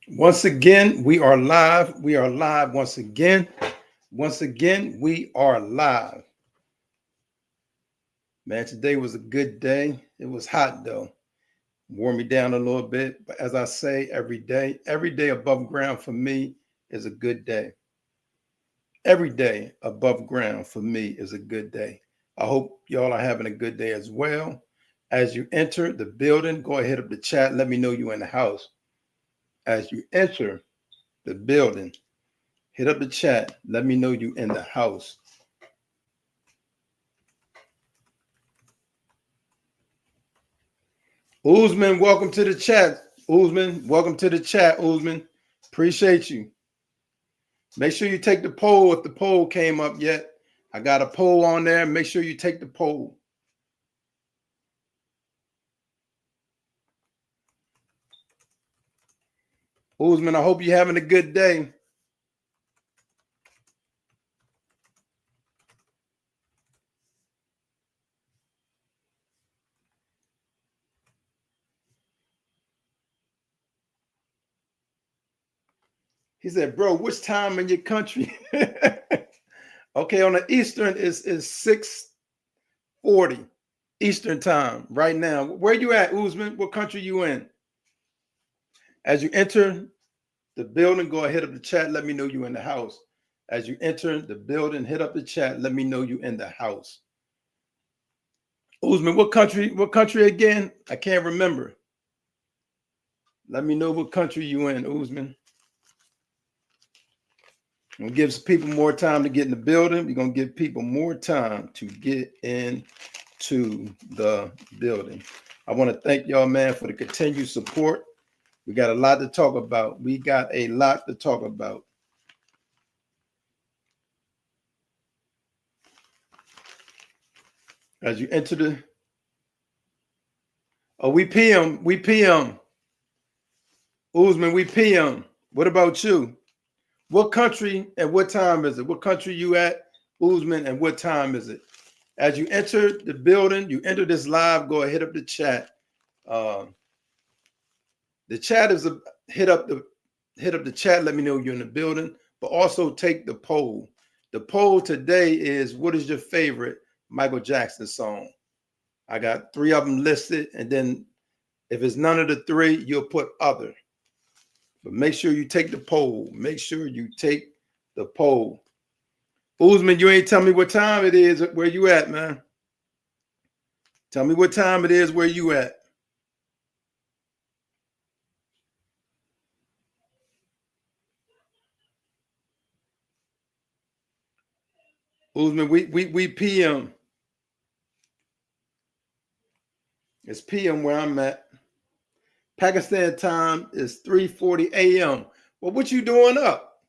Once again, we are live. We are live once again. Once again, we are live. Man, today was a good day. It was hot though. Wore me down a little bit. But as I say every day above ground for me is a good day. Every day above ground for me is a good day. I hope y'all are having a good day as well. As you enter the building, go ahead up the chat. Let me know you in the house. As you enter the building, hit up the chat. Let me know you in the house. Uzman, welcome to the chat. Uzman, welcome to the chat, Uzman. Appreciate you. Make sure you take the poll if the poll came up yet. I got a poll on there. Make sure you take the poll. Uzman, I hope you're having a good day. He said, bro, which time in your country? Okay, on the Eastern is 6:40 Eastern time right now. Where you at, Uzman? What country you in? As you enter the building, go ahead of the chat. Let me know you in the house. As you enter the building, hit up the chat. Let me know you in the house. Uzman, what country? What country again? I can't remember. Let me know what country you in, Uzman. We'll give people more time to get in the building. We're gonna give people more time to get into the building. I want to thank y'all, man, for the continued support. We got a lot to talk about. We got a lot to talk about. As you enter the, oh, we PM. Uzman, we PM. What about you? What country and what time is it? What country you at, Uzman, and what time is it? As you enter the building, you enter this live, go ahead up the chat. The chat is hit up the chat. Let me know you're in the building, but also take the poll. The poll today is, what is your favorite Michael Jackson song? I got 3 of them listed, and then if it's none of the 3, you'll put other. But make sure you take the poll. Make sure you take the poll. Uzman, you ain't tell me what time it is where you at, man. Tell me what time it is where you at. Uzman, we PM. It's PM where I'm at. Pakistan time is 3:40 a.m. Well, what you doing up?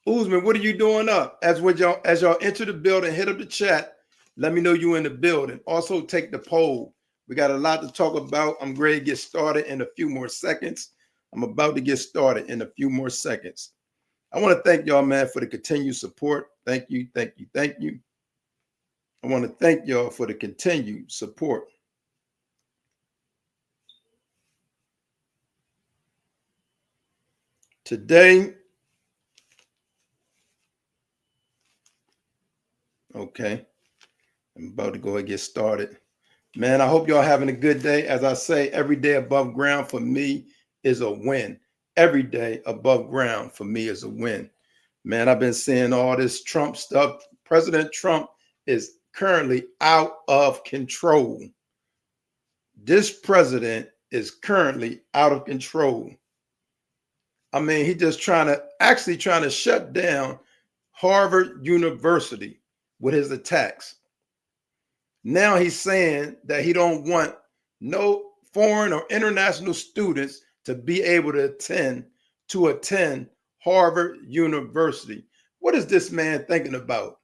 Uzman, what are you doing up? As y'all enter the building, hit up the chat. Let me know you in the building. Also take the poll. We got a lot to talk about. I'm ready to get started in a few more seconds. I'm about to get started in a few more seconds. I want to thank y'all, man, for the continued support. Thank you, thank you, thank you. I want to thank y'all for the continued support. Today, okay, I'm about to go and get started. Man, I hope y'all having a good day. As I say, every day above ground for me is a win. Every day above ground for me is a win. Man, I've been seeing all this Trump stuff. President Trump is currently out of control. This president is currently out of control. I mean, he's just trying to shut down Harvard University with his attacks. Now he's saying that he don't want no foreign or international students to be able to attend Harvard University. What is this man thinking about?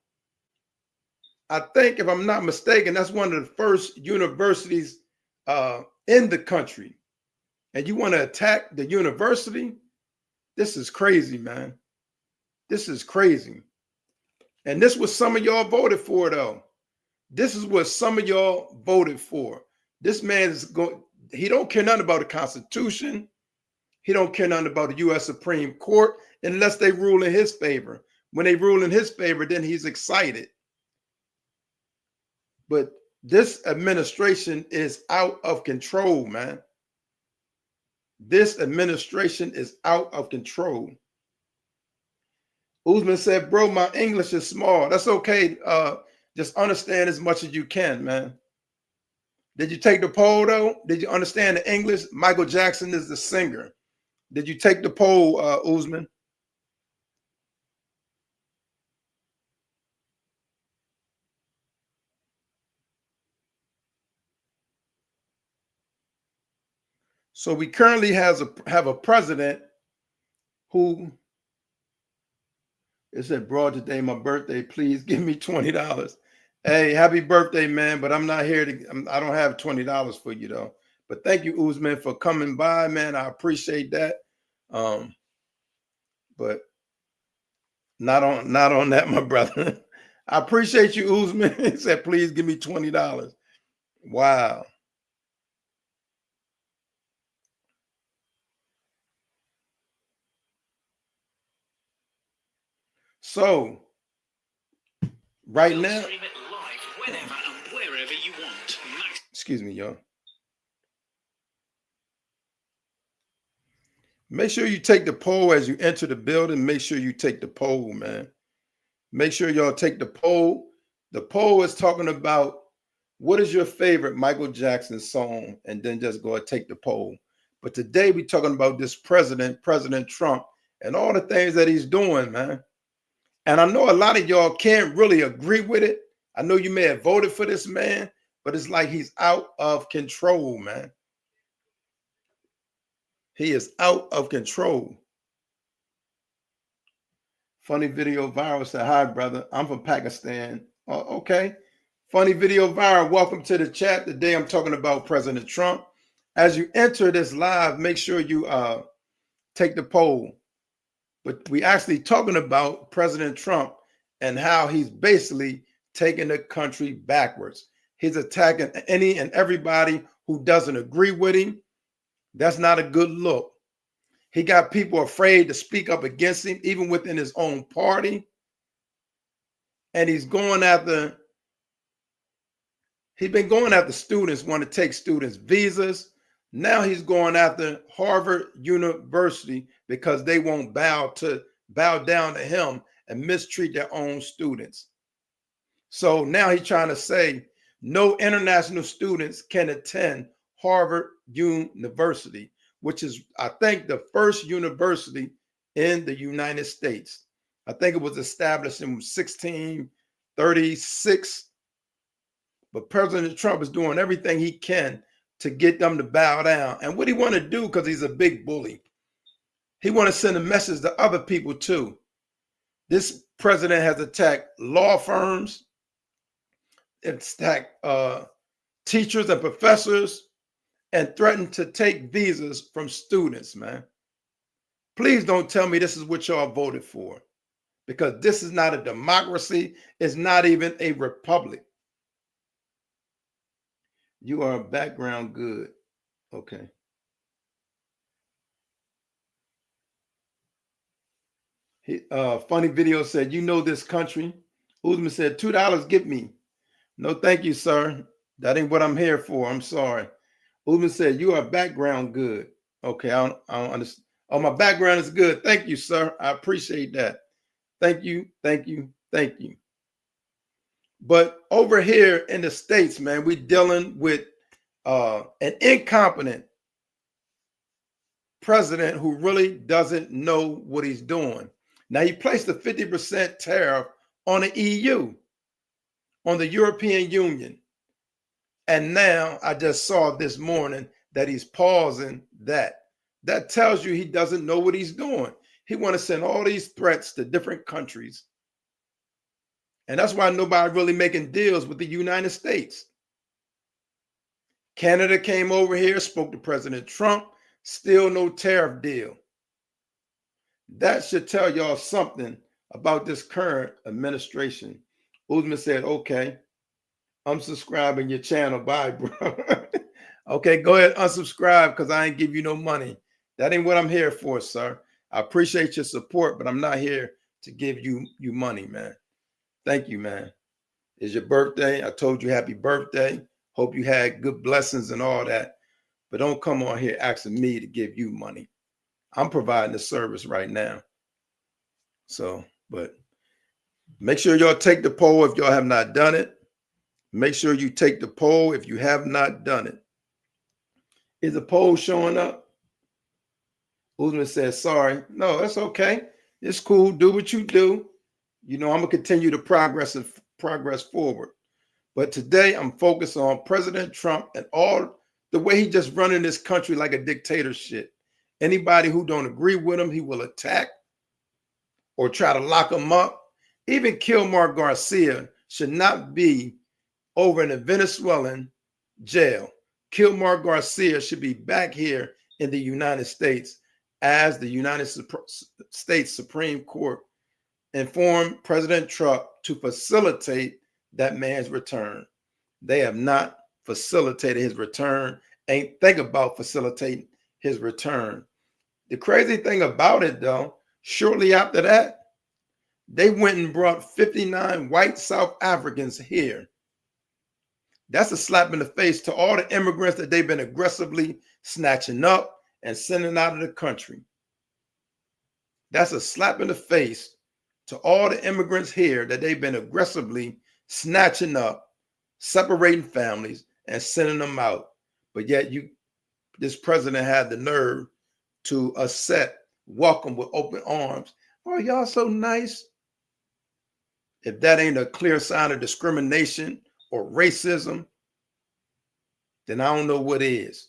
I think, if I'm not mistaken, that's one of the first universities in the country. And you want to attack the university? This is crazy, man. This is crazy. And this was some of y'all voted for, though. This is what some of y'all voted for. This man is going, he don't care nothing about the Constitution. He don't care nothing about the U.S. Supreme Court unless they rule in his favor. When they rule in his favor, then he's excited. But this administration is out of control, man. This administration is out of control. Usman said, bro, my English is small. That's okay. Just understand as much as you can, man. Did you take the poll, though? Did you understand the English? Michael Jackson is the singer. Did you take the poll, Usman? So we currently have a president who, it said, bro, today my birthday, please give me $20. Hey, happy birthday, man. But I'm not here to, I don't have $20 for you, though. But thank you, Usman, for coming by, man. I appreciate that. But not on that, my brother. I appreciate you, Usman. He said, please give me $20. Wow. So right now, stream it live whenever and wherever you want. Excuse me, y'all. Make sure you take the poll as you enter the building. Make sure you take the poll, man. Make sure y'all take the poll. The poll is talking about what is your favorite Michael Jackson song, and then just go and take the poll. But today we're talking about this president, President Trump, and all the things that he's doing, man. And I know a lot of y'all can't really agree with it. I know you may have voted for this man, but it's like he's out of control, man. He is out of control. Funny video viral said, hi, brother. I'm from Pakistan. Oh, okay. Funny video viral. Welcome to the chat. Today I'm talking about President Trump. As you enter this live, make sure you take the poll. But we actually talking about President Trump and how he's basically taking the country backwards. He's attacking any and everybody who doesn't agree with him. That's not a good look. He got people afraid to speak up against him, even within his own party. And he's been going after students, want to take students' visas. Now he's going after Harvard University because they won't bow down to him and mistreat their own students. So now he's trying to say no international students can attend Harvard University, which is, I think, the first university in the United States. I think it was established in 1636. But President Trump is doing everything he can to get them to bow down. And what he want to do, because he's a big bully, he want to send a message to other people too. This president has attacked law firms, attacked teachers and professors, and threatened to take visas from students, man. Please don't tell me this is what y'all voted for, because this is not a democracy. It's not even a republic. You are background good. Okay. Funny video said, you know this country. Usman said, $2 give me. No, thank you, sir. That ain't what I'm here for. I'm sorry. Usman said, you are background good. Okay, I don't understand. Oh, my background is good. Thank you, sir. I appreciate that. Thank you, thank you, thank you. But over here in the States, man, we're dealing with an incompetent president who really doesn't know what he's doing. Now, he placed a 50% tariff on the EU, on the European Union. And now I just saw this morning that he's pausing that. That tells you he doesn't know what he's doing. He want to send all these threats to different countries. And that's why nobody really making deals with the United States. Canada came over here, spoke to President Trump, still no tariff deal. That should tell y'all something about this current administration. Usman said, okay, I'm subscribing your channel. Bye, bro. Okay, go ahead, unsubscribe, because I ain't give you no money. That ain't what I'm here for, sir. I appreciate your support, but I'm not here to give you money, man. Thank you, man. It's your birthday. I told you happy birthday. Hope you had good blessings and all that. But don't come on here asking me to give you money. I'm providing the service right now. So, but make sure y'all take the poll if y'all have not done it. Make sure you take the poll if you have not done it. Is the poll showing up? Usman says, sorry. No, that's okay. It's cool. Do what you do. You know, I'm going to continue to progress forward. But today I'm focused on President Trump and all the way he just running this country like a dictatorship. Anybody who don't agree with him, he will attack or try to lock him up. Even Kilmar Garcia should not be over in a Venezuelan jail. Kilmar Garcia should be back here in the United States as the United States Supreme Court informed President Trump to facilitate that man's return. They have not facilitated his return, ain't think about facilitating his return. The crazy thing about it, though, shortly after that, they went and brought 59 white South Africans here. That's a slap in the face to all the immigrants that they've been aggressively snatching up and sending out of the country. That's a slap in the face to all the immigrants here that they've been aggressively snatching up, separating families, and sending them out. But yet this president had the nerve to welcome with open arms. Oh, y'all so nice. If that ain't a clear sign of discrimination or racism, then I don't know what is.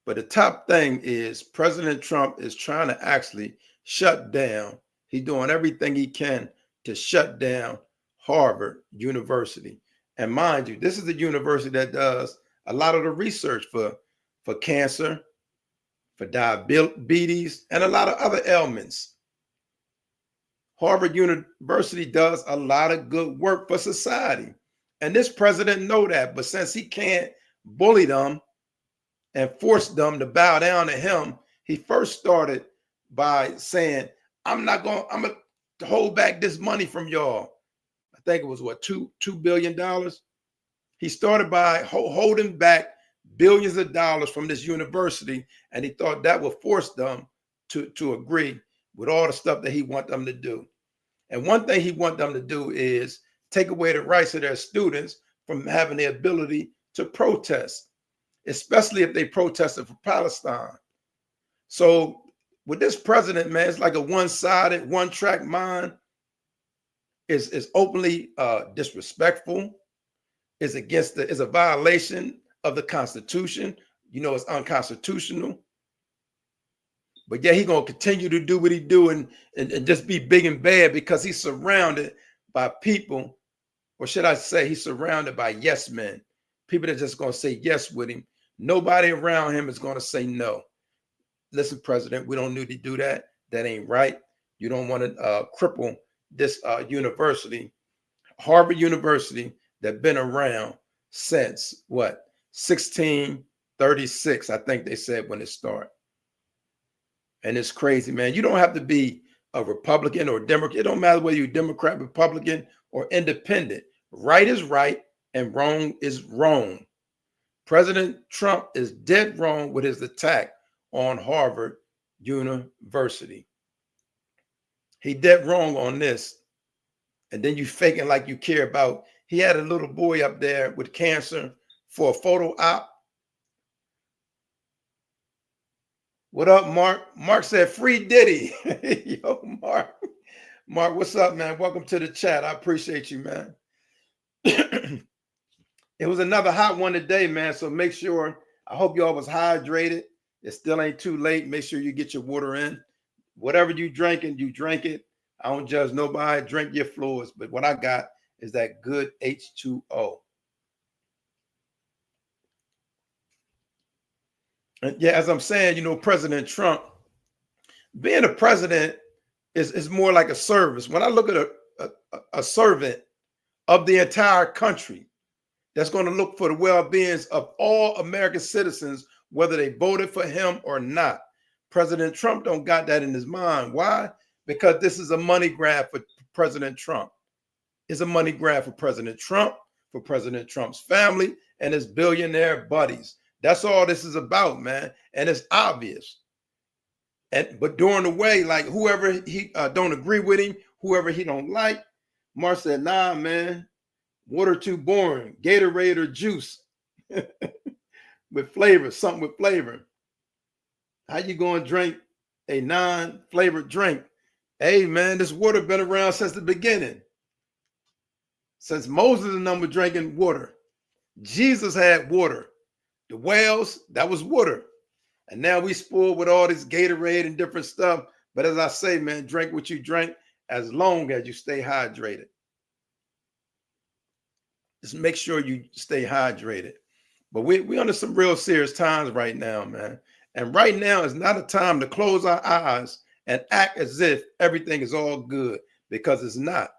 But the top thing is President Trump is trying to actually shut down. He's doing everything he can to shut down Harvard University. And mind you, this is the university that does a lot of the research for cancer, for diabetes, and a lot of other ailments. Harvard University does a lot of good work for society. And this president know that, but since he can't bully them and force them to bow down to him, he first started by saying, I'm gonna hold back this money from y'all. I think it was what, $2 billion. He started by holding back billions of dollars from this university, and he thought that would force them to agree with all the stuff that he want them to do. And one thing he want them to do is take away the rights of their students from having the ability to protest, especially if they protested for Palestine. So with this president, man, it's like a one-sided, one-track mind. Is openly disrespectful. Is a violation of the Constitution. You know, it's unconstitutional. But yeah, he's gonna continue to do what he do and just be big and bad because he's surrounded by people, or should I say he's surrounded by yes men, people that are just gonna say yes with him. Nobody around him is gonna say no. Listen, President, we don't need to do that. That ain't right. You don't want to cripple this university, Harvard University, that been around since what, 1636, I think they said when it started. And it's crazy, man. You don't have to be a Republican or Democrat. It don't matter whether you're Democrat, Republican, or independent. Right is right and wrong is wrong. President Trump is dead wrong with his attack on Harvard University. He dead wrong on this. And then you faking like you care about. He had a little boy up there with cancer for a photo op. What up, Mark? Mark said, free Diddy. Yo, Mark. Mark, what's up, man? Welcome to the chat. I appreciate you, man. It was another hot one today, man. So make sure, I hope y'all was hydrated. It still ain't too late. Make sure you get your water in. Whatever you drinking, you drink it. I don't judge nobody. Drink your fluids. But what I got is that good H2O. And yeah, as I'm saying, you know, President Trump, being a president is more like a service. When I look at a servant of the entire country that's going to look for the well-being of all American citizens, whether they voted for him or not, President Trump don't got that in his mind. Why? Because this is a money grab for President Trump. It's a money grab for President Trump, for President Trump's family, and his billionaire buddies. That's all this is about, man. And it's obvious. But during the way, like whoever he don't agree with him, whoever he don't like, Mark said, nah, man, water too boring. Gatorade or juice with flavor, something with flavor. How you going to drink a non-flavored drink? Hey, man, this water been around since the beginning. Since Moses and them were drinking water. Jesus had water. The whales, that was water. And now we spoiled with all this Gatorade and different stuff. But as I say, man, drink what you drink as long as you stay hydrated. Just make sure you stay hydrated. But we under some real serious times right now, man. And right now is not a time to close our eyes and act as if everything is all good, because it's not.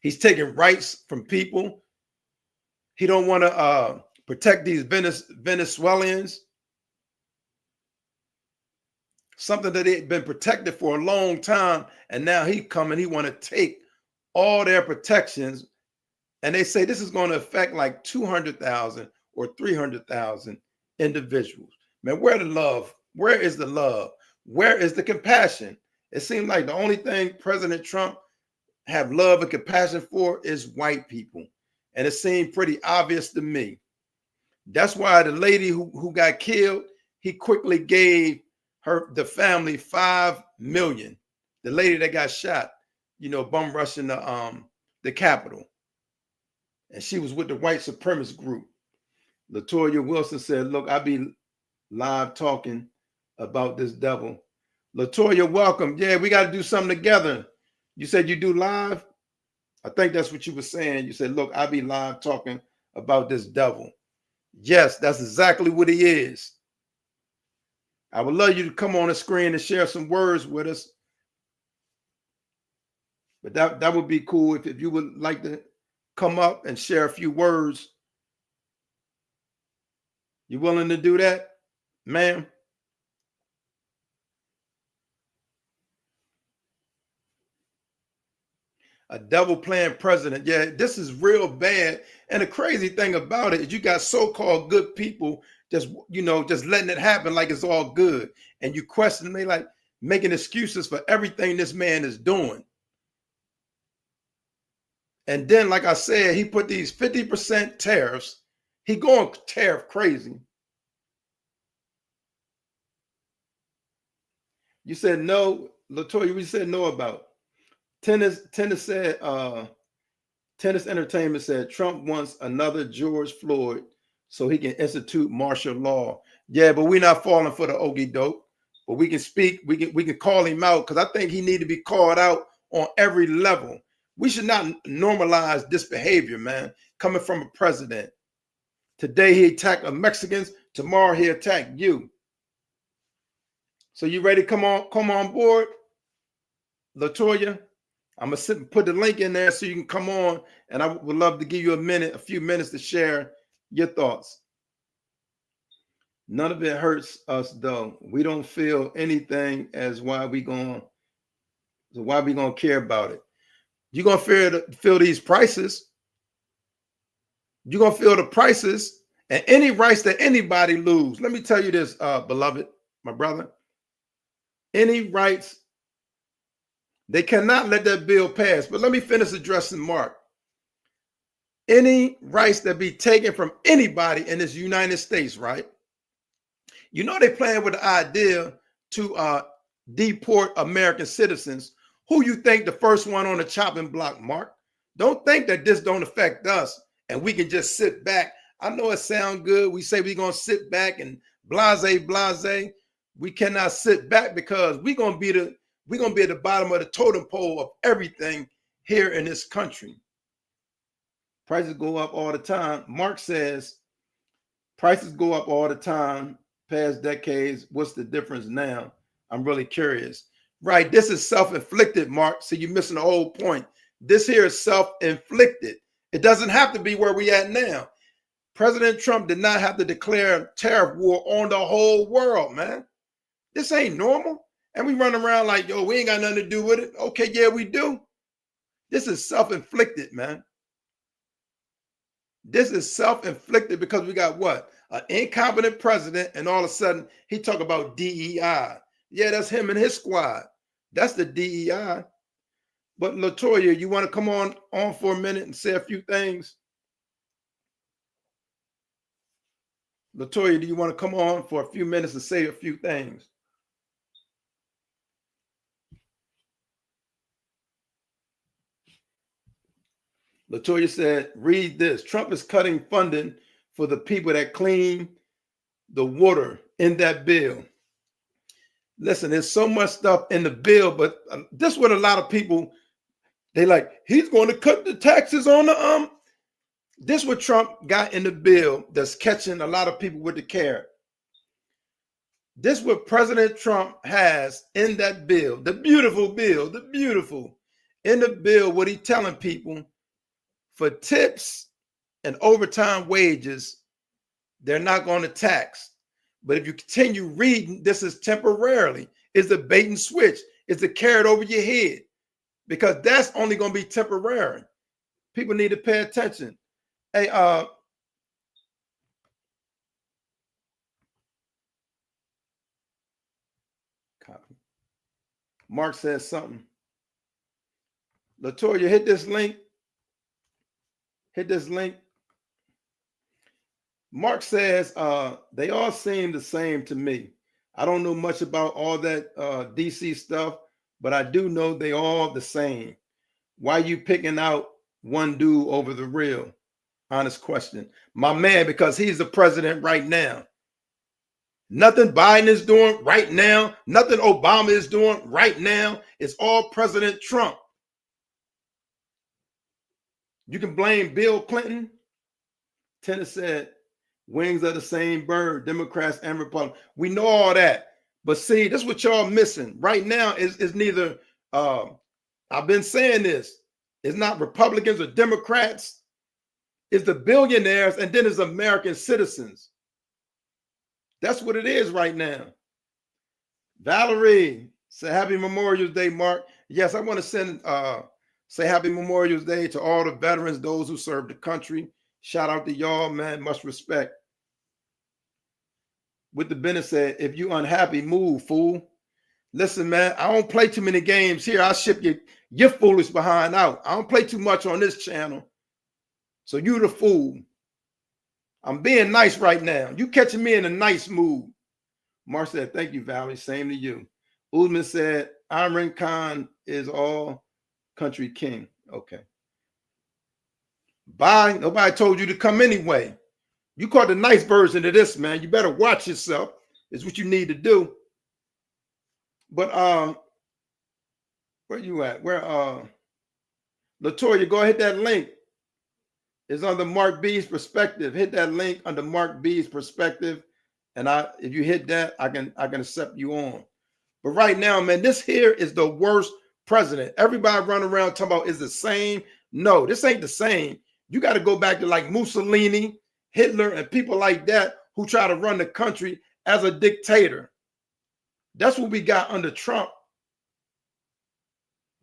He's taking rights from people. He don't want to protect these Venezuelans. Something that they've been protected for a long time, and now he want to take all their protections, and they say this is going to affect like 200,000 or 300,000 individuals. Man, where the love? Where is the love? Where is the compassion? It seems like the only thing President Trump have love and compassion for is white people, and it seemed pretty obvious to me. That's why the lady who got killed, he quickly gave the family $5 million. The lady that got shot, bum rushing the Capitol, and she was with the white supremacist group. Latoya Wilson said, "Look, I be live talking about this devil." Latoya, welcome. Yeah, we got to do something together. You said you do live. I think that's what you were saying. You said, "Look, I be live talking about this devil." Yes, that's exactly what he is. I would love you to come on the screen and share some words with us. But that would be cool if you would like to come up and share a few words. You willing to do that, ma'am? A devil playing president. Yeah, this is real bad. And the crazy thing about it is you got so-called good people just letting it happen like it's all good. And you question me, like making excuses for everything this man is doing. And then, like I said, he put these 50% tariffs. He going tariff crazy. You said no, Latoya, we said no about. Tennis Entertainment said Trump wants another George Floyd so he can institute martial law. Yeah, but we're not falling for the okie doke. But we can speak, we can call him out, because I think he need to be called out on every level. We should not normalize this behavior, man, coming from a president. Today he attacked Mexicans, tomorrow he attacked you. So you ready? Come on board, Latoya. I'm gonna put the link in there so you can come on, and I would love to give you a few minutes to share your thoughts. None of it hurts us though. We don't feel anything as why we gonna care about it. You're gonna feel these prices. You're gonna feel the prices, and any rights that anybody lose. Let me tell you this, beloved, my brother. Any rights, they cannot let that bill pass. But let me finish addressing Mark. Any rights that be taken from anybody in this United States, right? They playing with the idea to deport American citizens. Who you think the first one on the chopping block, Mark? Don't think that this don't affect us and we can just sit back. I know it sounds good. We say we're going to sit back and blase. We cannot sit back, because we're going to be at the bottom of the totem pole of everything here in this country. Prices go up all the time. Mark says prices go up all the time, past decades. What's the difference now? I'm really curious. Right, this is self-inflicted, Mark. So you're missing the whole point. This here is self-inflicted. It doesn't have to be where we at now. President Trump did not have to declare tariff war on the whole world, man. This ain't normal. And we run around like, yo, we ain't got nothing to do with it. Okay, yeah, we do. This is self-inflicted, man. This is self-inflicted because we got what? An incompetent president, and all of a sudden he talk about DEI. Yeah, that's him and his squad. That's the DEI. But Latoya, you want to come on for a minute and say a few things? Latoya, do you want to come on for a few minutes and say a few things? Latoya said, read this. Trump is cutting funding for the people that clean the water in that bill. Listen, there's so much stuff in the bill, but this is what a lot of people, they like, he's going to cut the taxes on the this is what Trump got in the bill that's catching a lot of people with the carrot. This is what President Trump has in that bill, the beautiful bill, in the bill, what he telling people for tips and overtime wages, they're not going to tax. But if you continue reading, this is temporarily. It's a bait and switch. It's a carrot over your head because that's only going to be temporary. People need to pay attention. Hey, copy. Mark says something. Latoya, hit this link. Hit this link. Mark says they all seem the same to me. I don't know much about all that DC stuff, but I do know they all the same. Why you picking out one dude over the real? Honest question. My man, because he's the president right now. Nothing Biden is doing right now. Nothing Obama is doing right now. It's all President Trump. You can blame Bill Clinton. Tennis said, wings of the same bird, Democrats and Republicans. We know all that. But see, this is what y'all missing. Right now is neither, I've been saying this, it's not Republicans or Democrats. It's the billionaires, and then it's American citizens. That's what it is right now. Valerie, say happy Memorial Day, Mark. Yes, I want to send say happy Memorial Day to all the veterans, those who served the country. Shout out to y'all, man. Much respect. With the Bennett said, if you unhappy, move, fool. Listen, man, I don't play too many games here. I'll ship your foolish behind out. I don't play too much on this channel. So you the fool. I'm being nice right now. You catching me in a nice mood. Mark said, thank you, Valerie. Same to you. Uzman said, Imran Khan is all country king. Okay. Bye. Nobody told you to come anyway. You caught the nice version of this, man. You better watch yourself. Is what you need to do. But where you at? Where Latoya, go hit that link. It's under Mark B's perspective. Hit that link under Mark B's perspective. And if you hit that, I can accept you on. But right now, man, this here is the worst president. Everybody running around talking about is the same. No, this ain't the same. You got to go back to like Mussolini, Hitler, and people like that who try to run the country as a dictator. That's what we got under Trump.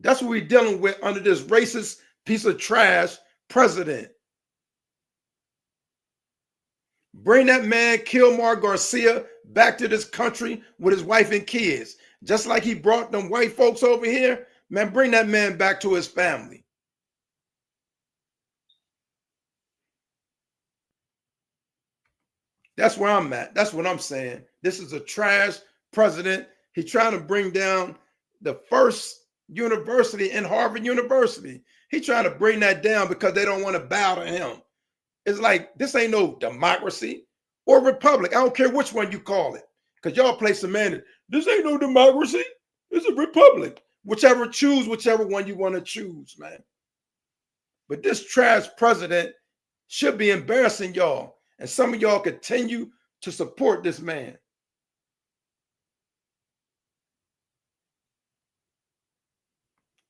That's what we're dealing with under this racist piece of trash president. Bring that man, Kilmar Garcia, back to this country with his wife and kids. Just like he brought them white folks over here, man, bring that man back to his family. That's where I'm at. That's what I'm saying. This is a trash president. He's trying to bring down the first university in Harvard University. He's trying to bring that down because they don't want to bow to him. It's like, this ain't no democracy or republic. I don't care which one you call it. Because y'all play semantics. This ain't no democracy. It's a republic. Choose whichever one you want to choose, man. But this trash president should be embarrassing y'all. And some of y'all continue to support this man.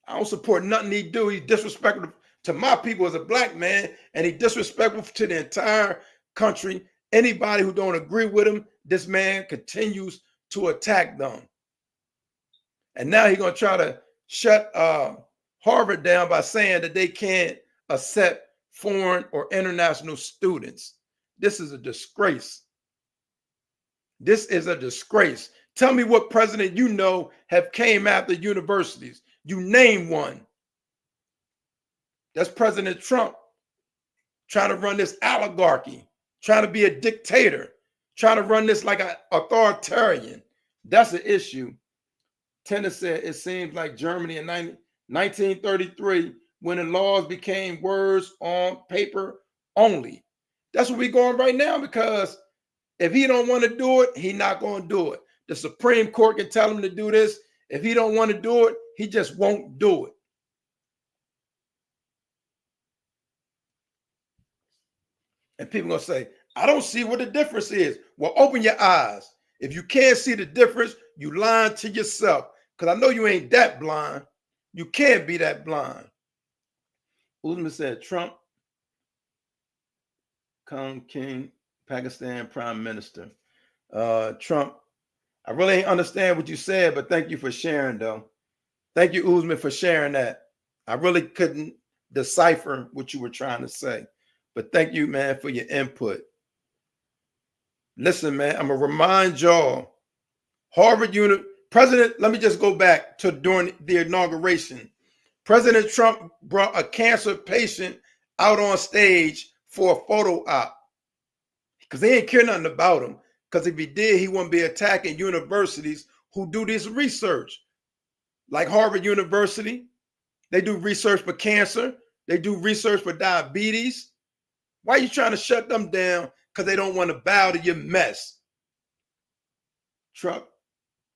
I don't support nothing he do. He's disrespectful to my people as a black man, and he disrespectful to the entire country. Anybody who don't agree with him, this man continues to attack them. And now he's going to try to shut Harvard down by saying that they can't accept foreign or international students. This is a disgrace. This is a disgrace. Tell me what president you know have came after universities. You name one. That's President Trump trying to run this oligarchy, trying to be a dictator, trying to run this like an authoritarian. That's the issue. Tenner said it seems like Germany in 1933, when the laws became words on paper only. That's where we're going right now, because if he don't want to do it, he's not going to do it. The Supreme Court can tell him to do this. If he don't want to do it, he just won't do it. And people are going to say, I don't see what the difference is. Well, open your eyes. If you can't see the difference, you lying to yourself. Because I know you ain't that blind. You can't be that blind. Usman said, Trump, Khan King, Pakistan Prime Minister. Trump, I really ain't understand what you said, but thank you for sharing, though. Thank you, Usman, for sharing that. I really couldn't decipher what you were trying to say. But thank you, man, for your input. Listen, man, I'm going to remind y'all, Harvard President, let me just go back to during the inauguration. President Trump brought a cancer patient out on stage for a photo op because they ain't care nothing about him. Because if he did, he wouldn't be attacking universities who do this research. Like Harvard University, they do research for cancer. They do research for diabetes. Why are you trying to shut them down? Because they don't want to bow to your mess. Trump,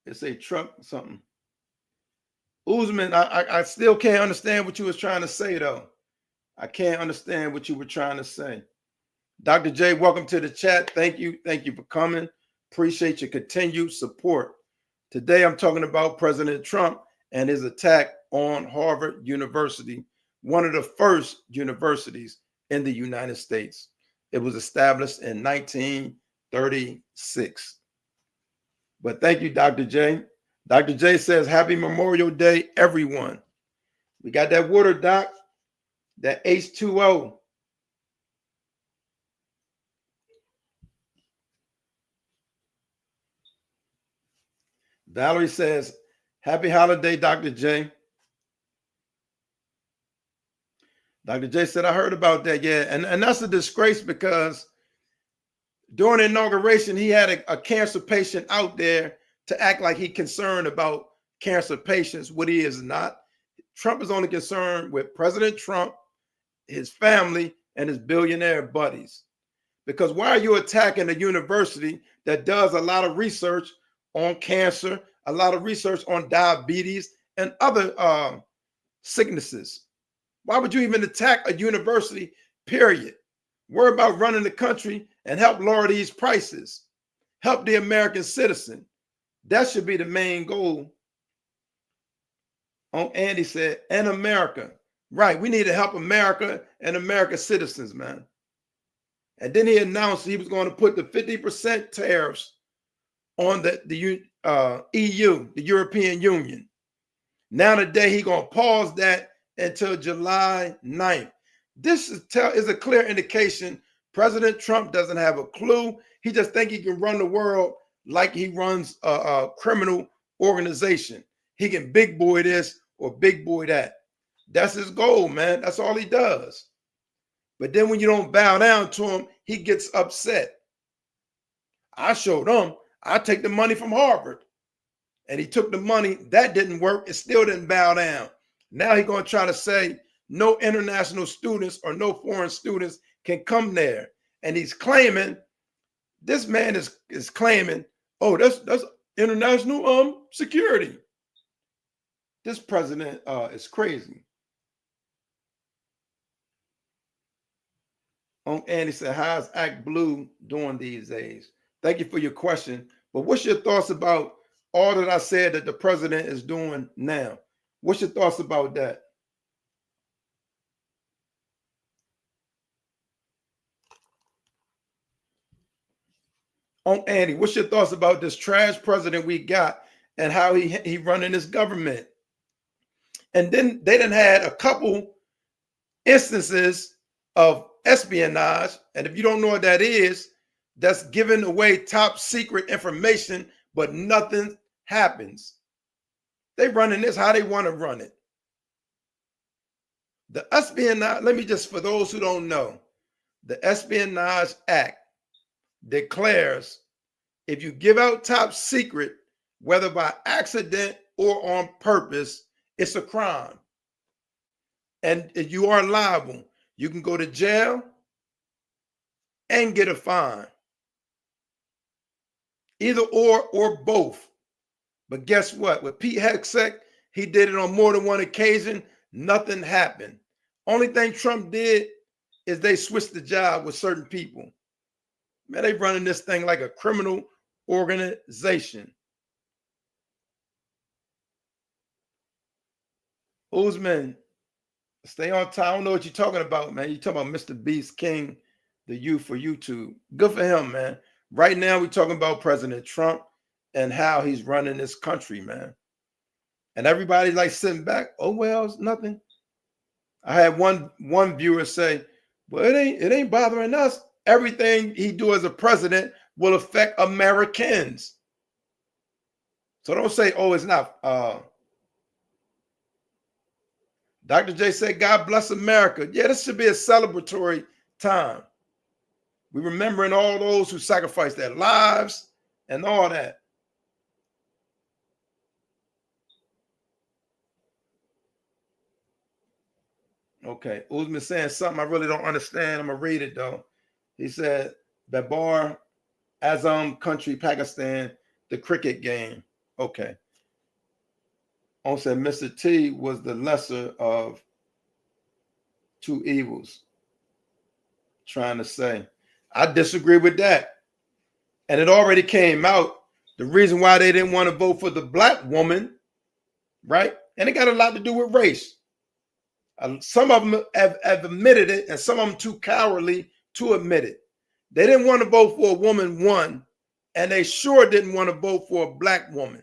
they say Trump something. Usman, I still can't understand what you was trying to say, though. I can't understand what you were trying to say. Dr. J, welcome to the chat. Thank you. Thank you for coming. Appreciate your continued support. Today, I'm talking about President Trump and his attack on Harvard University, one of the first universities in the United States. It was established in 1936. But thank you, Dr. J. Dr. J says, happy Memorial Day, everyone. We got that water, Doc, that H2O. Valerie says, happy holiday, Dr. J. Dr. J said, I heard about that. Yeah, and that's a disgrace because during the inauguration, he had a cancer patient out there to act like he's concerned about cancer patients, what he is not. Trump is only concerned with President Trump, his family, and his billionaire buddies. Because why are you attacking a university that does a lot of research on cancer, a lot of research on diabetes, and other sicknesses? Why would you even attack a university, period? Worry about running the country and help lower these prices. Help the American citizen. That should be the main goal. Andy said, and America. Right, we need to help America and American citizens, man. And then he announced he was going to put the 50% tariffs on the EU, the European Union. Now today he's going to pause that until July 9th. This is a clear indication President Trump doesn't have a clue. He just thinks he can run the world like he runs a criminal organization. He can big boy this or big boy that. That's his goal, man. That's all he does. But then when you don't bow down to him, he gets upset. I showed him, I take the money from Harvard. And he took the money. That didn't work. It still didn't bow down. Now he's going to try to say no international students or no foreign students can come there. And he's claiming, this man is claiming, oh, that's international security. This president is crazy. Andy said, how's Act Blue doing these days? Thank you for your question. But what's your thoughts about all that I said that the president is doing now? What's your thoughts about that? On Andy, what's your thoughts about this trash president we got and how he running this government? And then they done had a couple instances of espionage, and if you don't know what that is, that's giving away top secret information, but nothing happens. They running this how they want to run it. The espionage, let me just, for those who don't know, the Espionage Act declares if you give out top secret, whether by accident or on purpose, it's a crime. And you are liable. You can go to jail and get a fine. Either or both. But guess what? With Pete Hegseth, he did it on more than one occasion. Nothing happened. Only thing Trump did is they switched the job with certain people. Man, they running this thing like a criminal organization. Usman, stay on time. I don't know what you're talking about, man. You talking about Mr. Beast King, the youth for YouTube. Good for him, man. Right now, we're talking about President Trump and how he's running this country, man. And everybody's like sitting back. Oh, well, it's nothing. I had one viewer say, well, it ain't bothering us. Everything he do as a president will affect Americans. So don't say, oh, it's not. Dr. J said, God bless America. Yeah, this should be a celebratory time. We're remembering all those who sacrificed their lives and all that. Okay, Uzman saying something I really don't understand. I'm going to read it, though. He said, Babar Azam country, Pakistan, the cricket game. Okay. On said Mr. T was the lesser of two evils. Trying to say. I disagree with that. And it already came out. The reason why they didn't want to vote for the black woman, right? And it got a lot to do with race. Some of them have admitted it, and some of them too cowardly to admit it. They didn't want to vote for a woman, one, and they sure didn't want to vote for a black woman.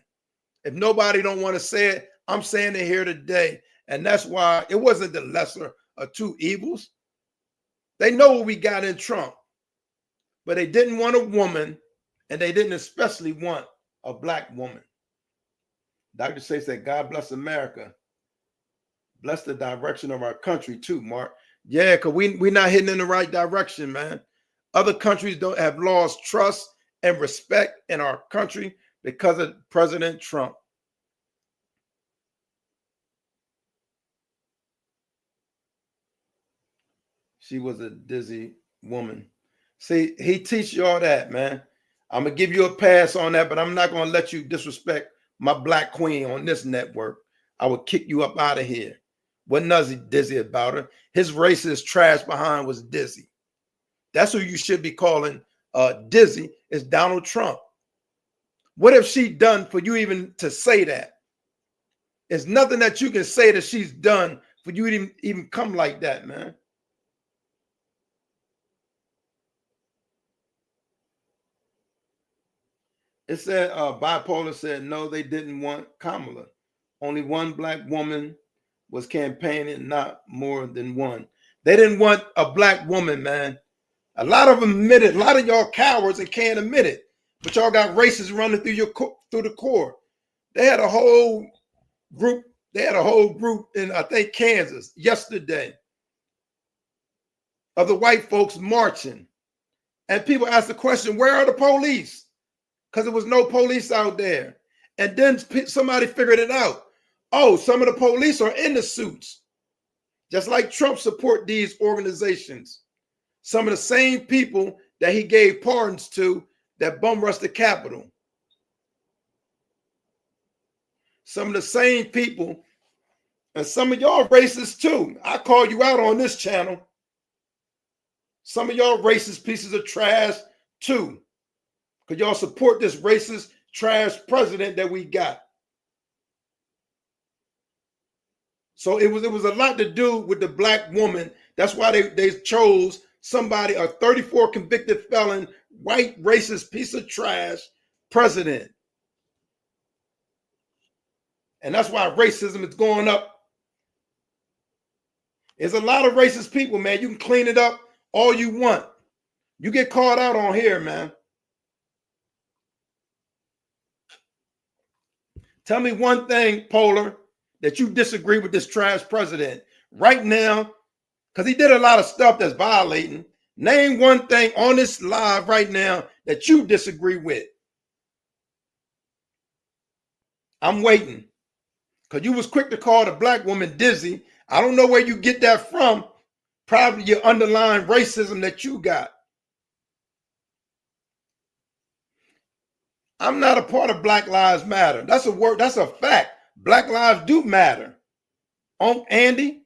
If nobody don't want to say it, I'm saying it here today. And that's why it wasn't the lesser of two evils. They know what we got in Trump, but they didn't want a woman, and they didn't especially want a black woman. Dr. Say said, God bless America. Bless the direction of our country too, Mark. Yeah, because we're not heading in the right direction, man. Other countries don't have lost trust and respect in our country because of President Trump. She was a dizzy woman. See, he teach you all that, man. I'm going to give you a pass on that, but I'm not going to let you disrespect my black queen on this network. I would kick you up out of here. Wasn't nothing dizzy about her. His racist trash behind was dizzy. That's who you should be calling dizzy, is Donald Trump. What have she done for you even to say that? There's nothing that you can say that she's done for you to even come like that, man. It said, Bipolar said, no, they didn't want Kamala. Only one black woman was campaigning, not more than one. They didn't want a black woman, man. A lot of them admit it. A lot of y'all cowards and can't admit it. But y'all got racists running through the core. They had a whole group. They had a whole group in, I think, Kansas yesterday of the white folks marching. And people asked the question, where are the police? Because there was no police out there. And then somebody figured it out. Oh, some of the police are in the suits. Just like Trump support these organizations. Some of the same people that he gave pardons to that bum rushed the Capitol. Some of the same people, and some of y'all racist too. I call you out on this channel. Some of y'all racist pieces of trash too. Because y'all support this racist trash president that we got. So it was a lot to do with the black woman. That's why they chose somebody, a 34 convicted felon, white racist piece of trash president. And that's why racism is going up. There's a lot of racist people, man. You can clean it up all you want. You get caught out on here, man. Tell me one thing, Polar, that you disagree with this trash president right now, because he did a lot of stuff that's violating. Name one thing on this live right now that you disagree with. I'm waiting, because you was quick to call the black woman Dizzy. I don't know where you get that from. Probably your underlying racism that you got. I'm not a part of Black Lives Matter. That's a word. That's a fact. Black lives do matter. Andy,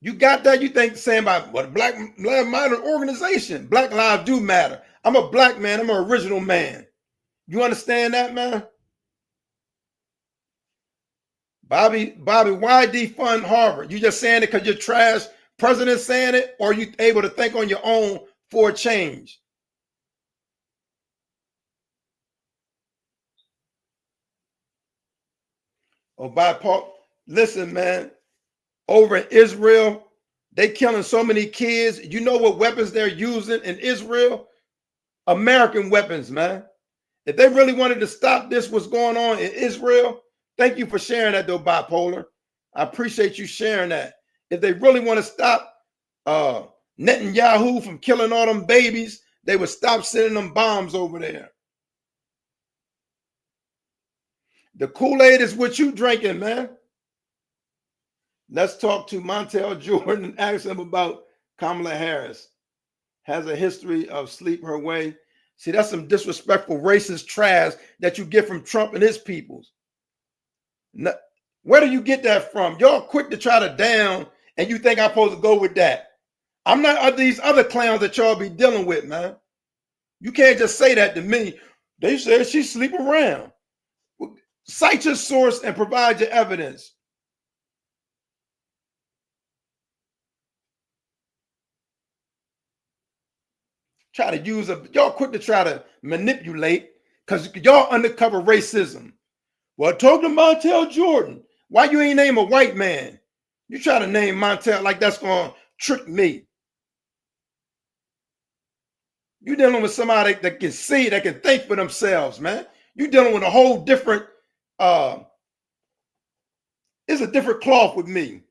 you got that? You think saying about what Black Lives Matter organization? Black lives do matter. I'm a black man. I'm an original man. You understand that, man? Bobby, why defund Harvard? You just saying it because you're trash president saying it, or are you able to think on your own for a change? Oh, Paul, listen, man. Over in Israel, they killing so many kids. You know what weapons they're using in Israel? American weapons, man. If they really wanted to stop this, what's going on in Israel, thank you for sharing that, though, Bipolar. I appreciate you sharing that. If they really want to stop Netanyahu from killing all them babies, they would stop sending them bombs over there. The Kool-Aid is what you drinking, man. Let's talk to Montel Jordan and ask him about Kamala Harris. Has a history of sleep her way. See, that's some disrespectful racist trash that you get from Trump and his peoples. Where do you get that from? Y'all quick to try to down, and you think I'm supposed to go with that. I'm not these other clowns that y'all be dealing with, man. You can't just say that to me. They said she sleep around. Cite your source and provide your evidence. Try to use y'all quick to try to manipulate because y'all undercover racism. Well, talk to Montel Jordan. Why you ain't name a white man? You try to name Montel like that's gonna trick me. You dealing with somebody that can see, that can think for themselves, man. You dealing with a whole different it's a different cloth with me.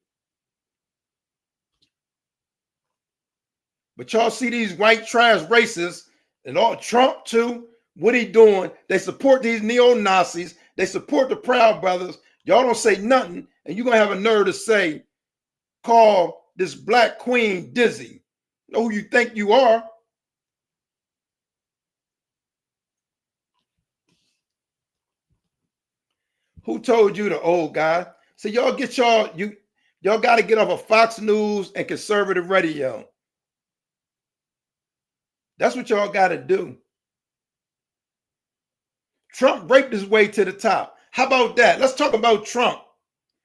But y'all see these white trash racists and all Trump too. What he doing? They support these neo-Nazis. They support the Proud Brothers. Y'all don't say nothing, and you're gonna have a nerve to say, call this black queen Dizzy. You know who you think you are? Who told you the old guy? So y'all get y'all got to get off of Fox News and conservative radio. That's what y'all got to do. Trump raped his way to the top. How about that? Let's talk about Trump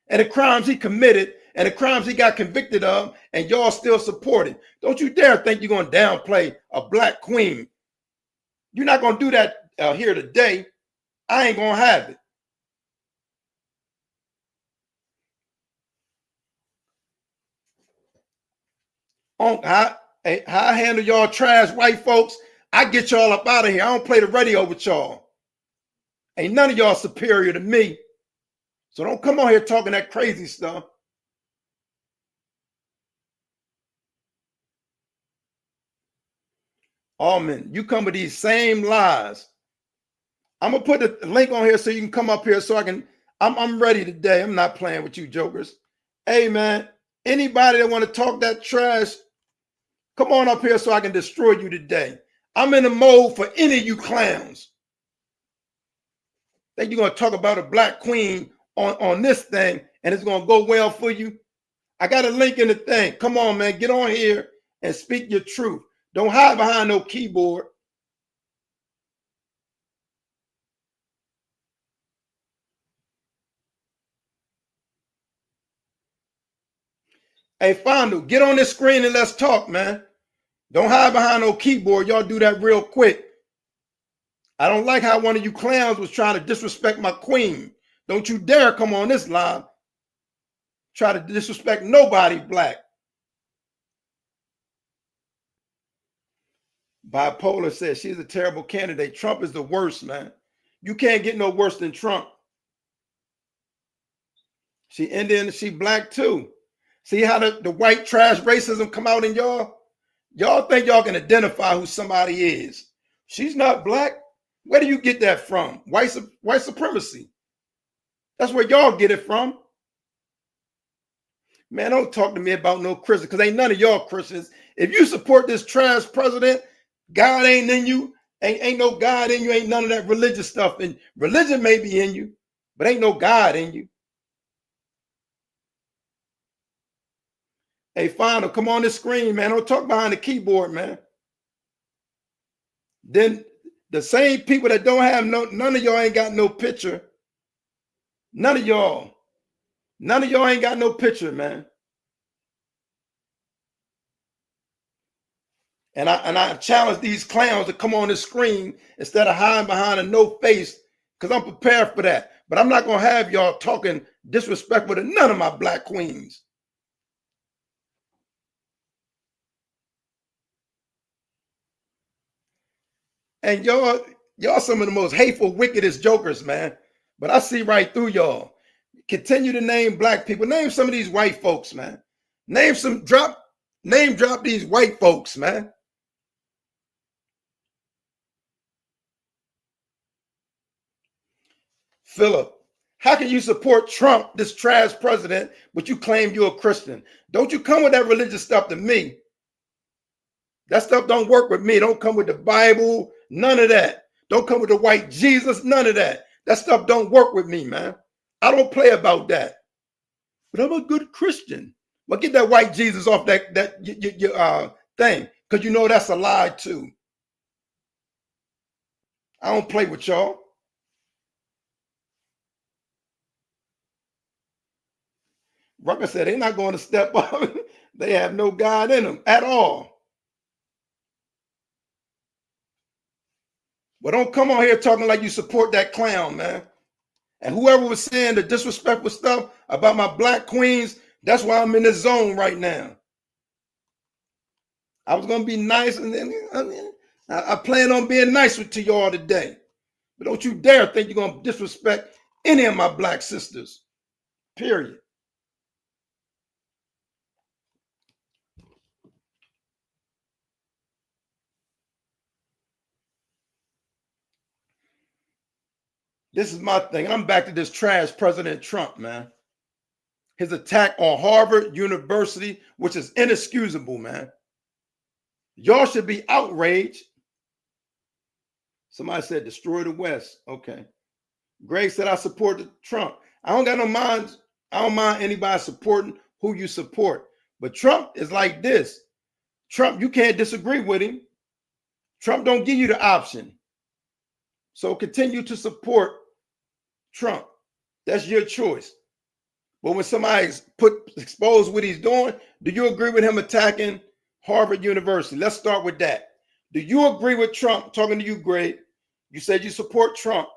and the crimes he committed and the crimes he got convicted of, and y'all still support him. Don't you dare think you're going to downplay a black queen. You're not going to do that here today. I ain't going to have it. How I handle y'all trash white folks, I get y'all up out of here. I don't play the radio with y'all. Ain't none of y'all superior to me. So don't come on here talking that crazy stuff. Almond, you come with these same lies. I'm gonna put the link on here so you can come up here so I can. I'm ready today. I'm not playing with you jokers. Hey man, anybody that want to talk that trash, come on up here so I can destroy you today. I'm in the mode for any of you clowns. Think you're gonna talk about a black queen on this thing and it's gonna go well for you? I got a link in the thing. Come on, man, get on here and speak your truth. Don't hide behind no keyboard. Hey, Fondo, get on this screen and let's talk, man. Don't hide behind no keyboard. Y'all do that real quick. I don't like how one of you clowns was trying to disrespect my queen. Don't you dare come on this live. Try to disrespect nobody black. Bipolar says she's a terrible candidate. Trump is the worst, man. You can't get no worse than Trump. She Indian, she black too. See how the white trash racism come out in y'all? Y'all think y'all can identify who somebody is. She's not black. Where do you get that from? White supremacy. That's where y'all get it from. Man, don't talk to me about no Christian, because ain't none of y'all Christians. If you support this trash president, God ain't in you. Ain't no God in you. Ain't none of that religious stuff. And religion may be in you, but ain't no God in you. Hey, Final, come on the screen, man. Don't talk behind the keyboard, man. Then the same people that don't have none of y'all ain't got no picture. None of y'all ain't got no picture, man. And I challenge these clowns to come on the screen instead of hiding behind a no face, because I'm prepared for that. But I'm not gonna have y'all talking disrespectful to none of my black queens. And y'all some of the most hateful, wickedest jokers, man. But I see right through y'all. Continue to name black people. Name some of these white folks, man. Name drop these white folks, man. Philip, how can you support Trump, this trash president, but you claim you're a Christian? Don't you come with that religious stuff to me. That stuff don't work with me. Don't come with the Bible, none of that. Don't come with the white Jesus, none of that. That stuff don't work with me, man. I don't play about that. But I'm a good Christian. Well, get that white Jesus off that thing, because you know that's a lie too. I don't play with y'all. Rucker said they're not going to step up. They have no God in them at all. Well, don't come on here talking like you support that clown, man. And whoever was saying the disrespectful stuff about my black queens, that's why I'm in this zone right now. I was going to be nice, and then I plan on being nice to y'all today. But don't you dare think you're going to disrespect any of my black sisters, period. This is my thing. And I'm back to this trash President Trump, man. His attack on Harvard University, which is inexcusable, man. Y'all should be outraged. Somebody said destroy the West. Okay. Greg said I support Trump. I don't mind anybody supporting who you support. But Trump is like this. Trump, you can't disagree with him. Trump don't give you the option. So continue to support Trump. That's your choice. But when somebody's exposed what he's doing, do you agree with him attacking Harvard University? Let's start with that. Do you agree with Trump? Talking to you, Greg. You said you support Trump.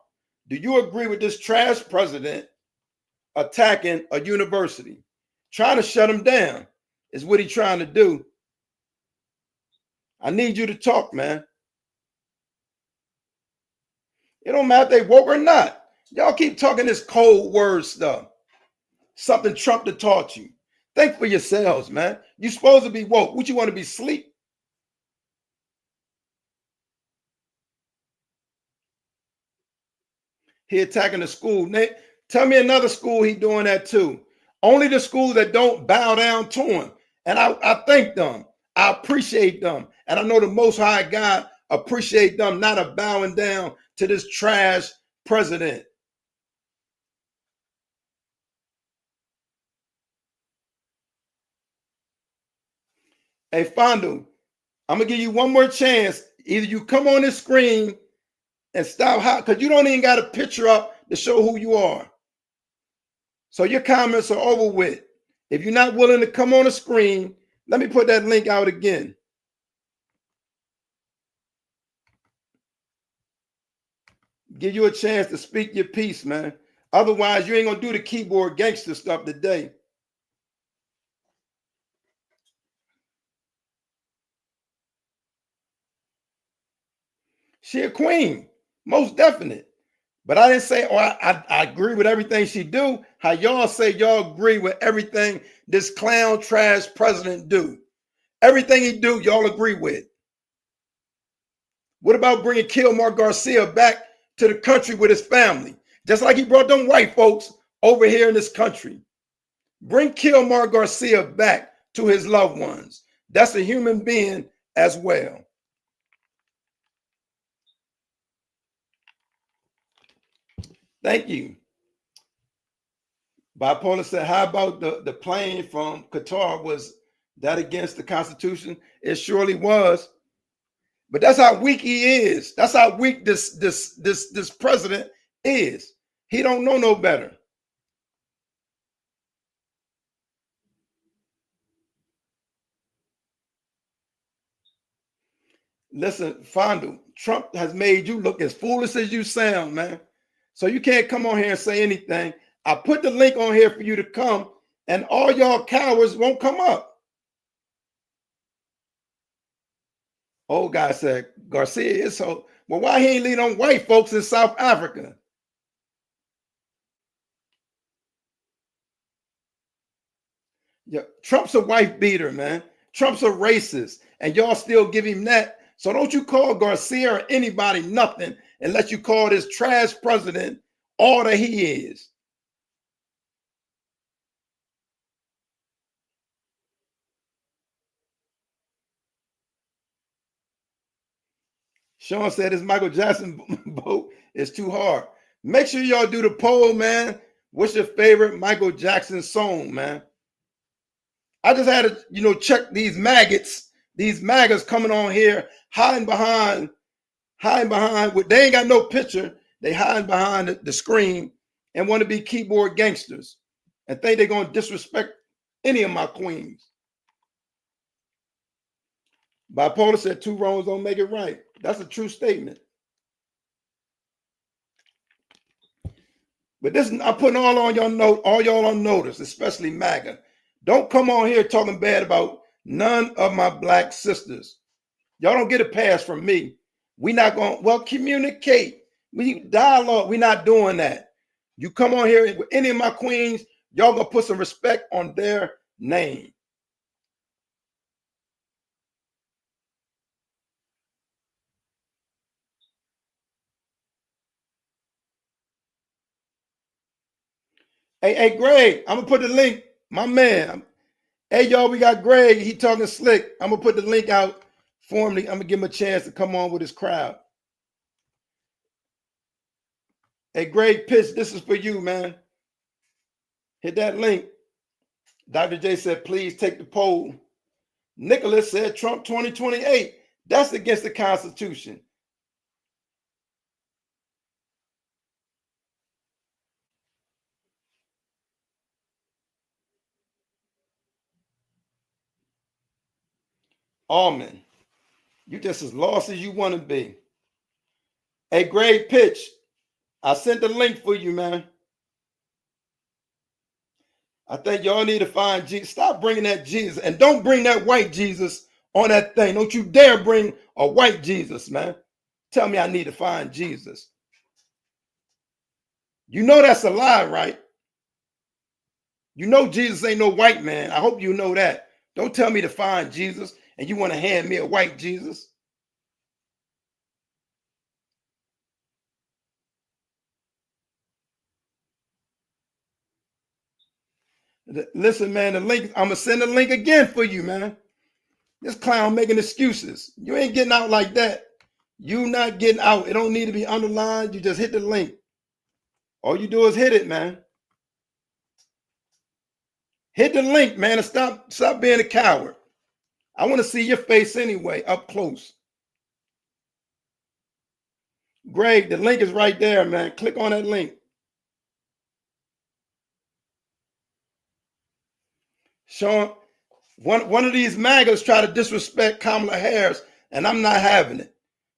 Do you agree with this trash president attacking a university? Trying to shut him down is what he's trying to do. I need you to talk, man. It don't matter if they woke or not. Y'all keep talking this cold word stuff. Something Trump that taught you. Think for yourselves, man. You supposed to be woke. What you want to be asleep? He attacking the school. Tell me another school he doing that too. Only the schools that don't bow down to him. And I thank them. I appreciate them. And I know the Most High God appreciate them not a bowing down to this trash president. Hey, Fondu, I'm going to give you one more chance. Either you come on this screen and stop, because you don't even got a picture up to show who you are. So your comments are over with. If you're not willing to come on the screen, let me put that link out again. Give you a chance to speak your piece, man. Otherwise, you ain't gonna do the keyboard gangster stuff today. She a queen, most definite. But I didn't say, oh, I agree with everything she do. How y'all say y'all agree with everything this clown trash president do? Everything he do, y'all agree with. What about bringing Kilmar Garcia back to the country with his family? Just like he brought them white folks over here in this country. Bring Kilmar Garcia back to his loved ones. That's a human being as well. Thank you. Bipolar said, how about the plane from Qatar? Was that against the Constitution? It surely was. But that's how weak he is. That's how weak this president is. He don't know no better. Listen, Fondu, Trump has made you look as foolish as you sound, man. So you can't come on here and say anything. I put the link on here for you to come, and all y'all cowards won't come up. Old guy said, Garcia is so, well, why he ain't lead on white folks in South Africa? Yeah, Trump's a wife beater, man. Trump's a racist, and y'all still give him that. So don't you call Garcia or anybody nothing unless you call this trash president all that he is. Sean said this Michael Jackson vote is too hard. Make sure y'all do the poll, man. What's your favorite Michael Jackson song, man? I just had to, check these maggots, these MAGAs coming on here, hiding behind they ain't got no picture. They hide behind the screen and want to be keyboard gangsters and think they're going to disrespect any of my queens. Bipolar said two wrongs don't make it right. That's a true statement. But this, I'm putting all y'all on notice, especially MAGA. Don't come on here talking bad about none of my black sisters. Y'all don't get a pass from me. We not going, well, communicate. We dialogue. We not doing that. You come on here with any of my queens, y'all gonna put some respect on their name. Hey, Greg, I'm gonna put the link, my man. Hey, y'all, we got Greg. He talking slick. I'm gonna put the link out for him. I'm gonna give him a chance to come on with his crowd. Hey, Greg Pitch, this is for you, man. Hit that link. Dr. J said, please take the poll. Nicholas said Trump 2028. That's against the Constitution. Almond, you just as lost as you want to be. Hey, Greg Pitch, I sent the link for you, man. I think y'all need to find Jesus. Stop bringing that Jesus, and don't bring that white Jesus on that thing. Don't you dare bring a white Jesus, man. Tell me I need to find Jesus. You know that's a lie, right? You know Jesus ain't no white man. I hope you know that. Don't tell me to find Jesus and you want to hand me a white Jesus. Listen, man, the link, I'm gonna send the link again for you, man. This clown making excuses. You ain't getting out like that. You not getting out. It don't need to be underlined. You just hit the link. All you do is hit it, man. Hit the link, man, and stop being a coward. I want to see your face anyway, up close. Greg, the link is right there, man. Click on that link. Sean, one of these MAGAs try to disrespect Kamala Harris, and I'm not having it.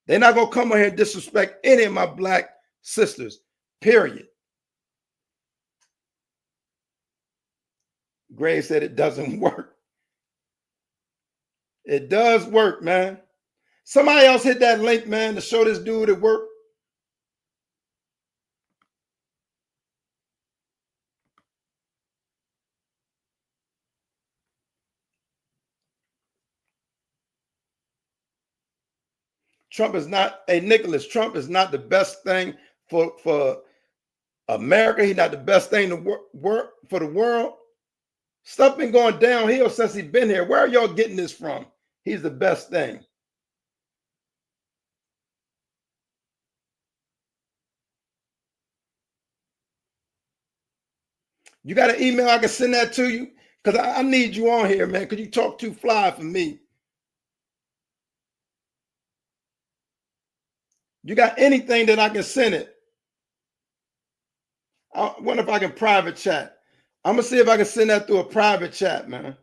They're not going to come over here and disrespect any of my black sisters, period. Gray said it doesn't work. It does work, man. Somebody else hit that link, man, to show this dude it worked. Trump is not, hey, Nicholas, Trump is not the best thing for America. He's not the best thing to work for the world. Stuff been going downhill since he's been here. Where are y'all getting this from? He's the best thing. You got an email I can send that to you? Because I need you on here, man, because you talk too fly for me. You got anything that I can send it? I wonder if I can private chat. I'm going to see if I can send that through a private chat, man.